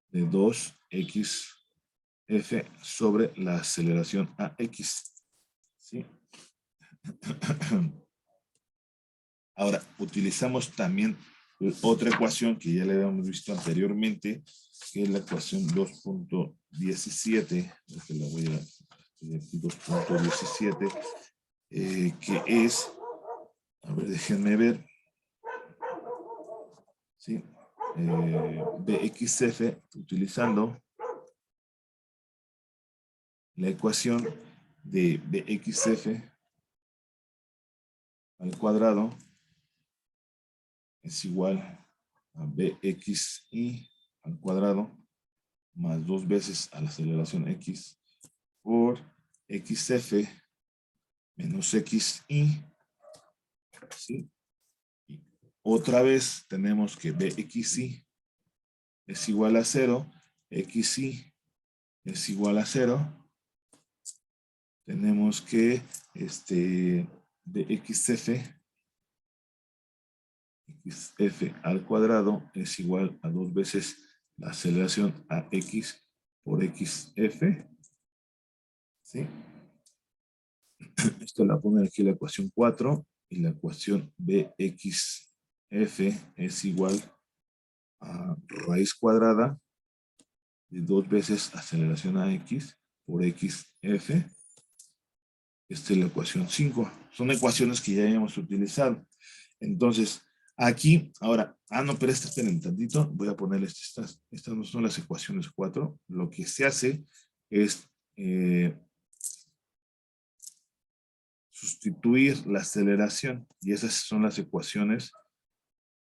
de 2XF sobre la aceleración AX. ¿Sí? Ahora, utilizamos también otra ecuación que ya le habíamos visto anteriormente, que es la ecuación 2.17. La voy a aquí 2.17, que es, a ver, déjenme ver, ¿sí? BXF, utilizando la ecuación de BXF al cuadrado es igual a BXY al cuadrado más 2 veces a la aceleración X por XF menos XY. ¿Sí? Y otra vez tenemos que BXY es igual a 0, XY es igual a 0. Tenemos que BXF XF al cuadrado es igual a 2 veces la aceleración a X por XF. ¿Sí? Esto la pone aquí la ecuación 4 y la ecuación BXF es igual a raíz cuadrada de 2 veces aceleración a X por XF. Esta es la ecuación 5. Son ecuaciones que ya habíamos utilizado. Entonces, aquí, ahora, no, pero esperen tantito, voy a ponerle estas no son las ecuaciones 4. Lo que se hace es sustituir la aceleración, y esas son las ecuaciones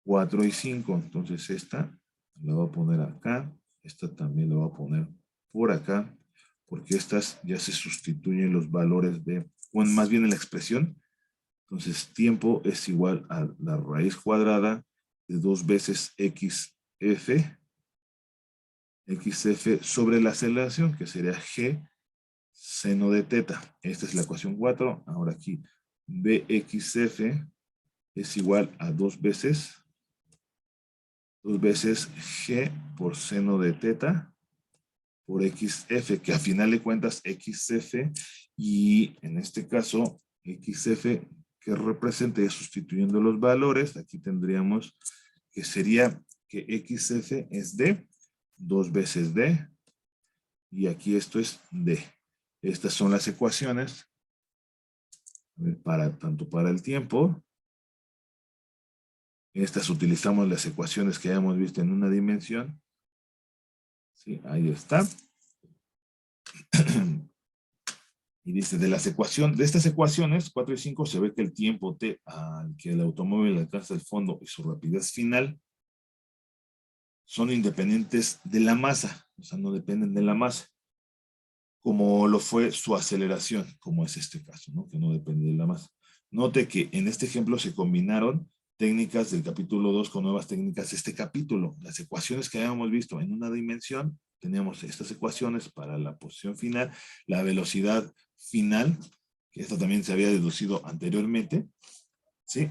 4 y 5. Entonces, esta la voy a poner acá, esta también la voy a poner por acá, porque estas ya se sustituyen los valores de, bueno, más bien en la expresión. Entonces, tiempo es igual a la raíz cuadrada de 2 veces XF sobre la aceleración, que sería G seno de teta. Esta es la ecuación 4. Ahora aquí, BXF es igual a 2 veces 2 veces G por seno de teta por XF, que a final de cuentas XF, y en este caso XF que representa, ya sustituyendo los valores, aquí tendríamos que sería que XF es D, 2 veces D, y aquí esto es D. Estas son las ecuaciones tanto para el tiempo. Estas utilizamos las ecuaciones que hayamos visto en una dimensión. Sí, ahí está. Y dice, de estas ecuaciones, 4 y 5, se ve que el tiempo t al que el automóvil alcanza el fondo y su rapidez final son independientes de la masa, o sea, no dependen de la masa, como lo fue su aceleración, como es este caso, ¿no? Que no depende de la masa. Note que en este ejemplo se combinaron técnicas del capítulo 2 con nuevas técnicas de este capítulo. Las ecuaciones que habíamos visto en una dimensión, teníamos estas ecuaciones para la posición final, la velocidad final, que esto también se había deducido anteriormente, ¿sí?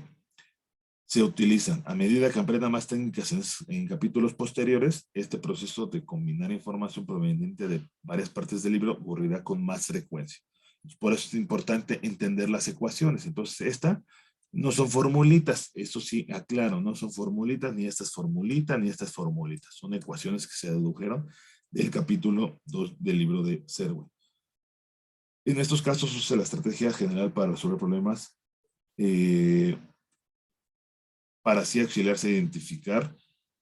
Se utilizan. A medida que aprenda más técnicas en capítulos posteriores, este proceso de combinar información proveniente de varias partes del libro ocurrirá con más frecuencia. Por eso es importante entender las ecuaciones. Entonces, esta no son formulitas, eso sí, aclaro, no son formulitas, ni estas formulitas, ni estas formulitas. Son ecuaciones que se dedujeron del capítulo 2 del libro de Serwin. En estos casos usa la estrategia general para resolver problemas para así auxiliarse a identificar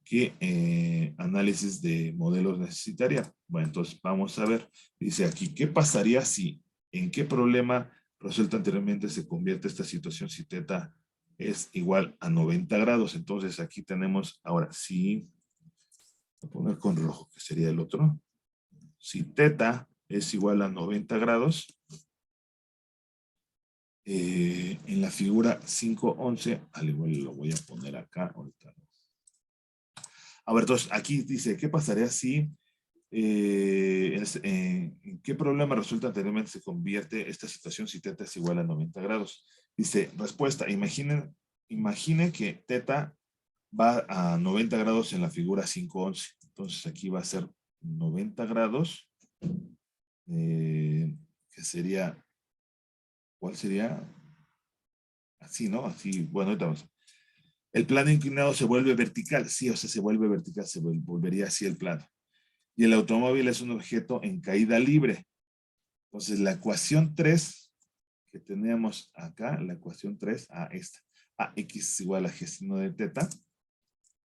qué análisis de modelos necesitaría. Bueno, entonces vamos a ver. Dice aquí, ¿qué pasaría si en qué problema resuelto anteriormente se convierte esta situación si teta es igual a 90 grados? Entonces aquí tenemos, ahora, si, voy a poner con rojo, que sería el otro. Si teta es igual a 90 grados, en la figura 5.11, al igual lo voy a poner acá, ahorita. A ver, entonces aquí dice, ¿qué pasaría si, en qué problema resulta anteriormente se convierte esta situación si teta es igual a 90 grados? Dice, respuesta, imagine que teta va a 90 grados en la figura 5.11. Entonces aquí va a ser 90 grados, que sería, ¿cuál sería? Así, ¿no? Así, bueno, ahorita vamos. El plano inclinado se vuelve vertical, sí, o sea, se vuelve vertical, se volvería así el plano. Y el automóvil es un objeto en caída libre. Entonces, la ecuación 3 que teníamos acá, la ecuación 3, esta, AX es igual a G seno de teta.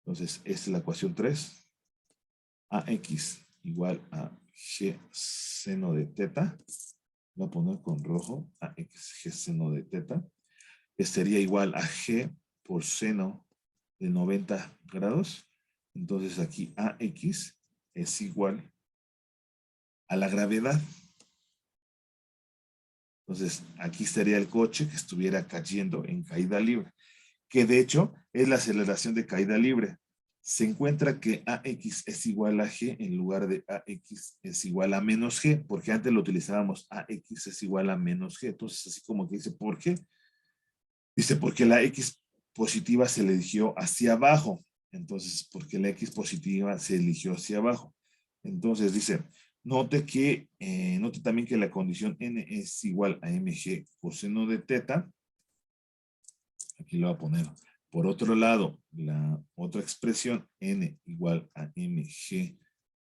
Entonces, esta es la ecuación 3. AX igual a G seno de teta. Voy a poner con rojo, AX G seno de teta. Que sería igual a G por seno de 90 grados. Entonces, aquí AX es igual a la gravedad. Entonces, aquí estaría el coche que estuviera cayendo en caída libre, que de hecho es la aceleración de caída libre. Se encuentra que AX es igual a G en lugar de AX es igual a menos G, porque antes lo utilizábamos AX es igual a menos G. Entonces, así como que dice, ¿por qué? Dice, porque la X positiva se le eligió hacia abajo. Entonces, porque la X positiva se eligió hacia abajo. Entonces, dice, note también que la condición n es igual a mg coseno de teta. Aquí lo voy a poner. Por otro lado, la otra expresión n igual a mg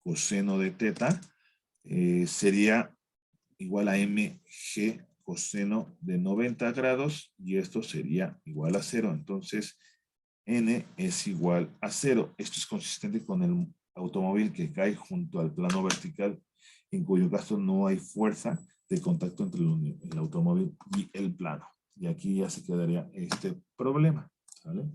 coseno de teta sería igual a mg coseno de 90 grados y esto sería igual a 0. Entonces, n es igual a 0. Esto es consistente con el automóvil que cae junto al plano vertical, en cuyo caso no hay fuerza de contacto entre el automóvil y el plano. Y aquí ya se quedaría este problema. ¿Vale?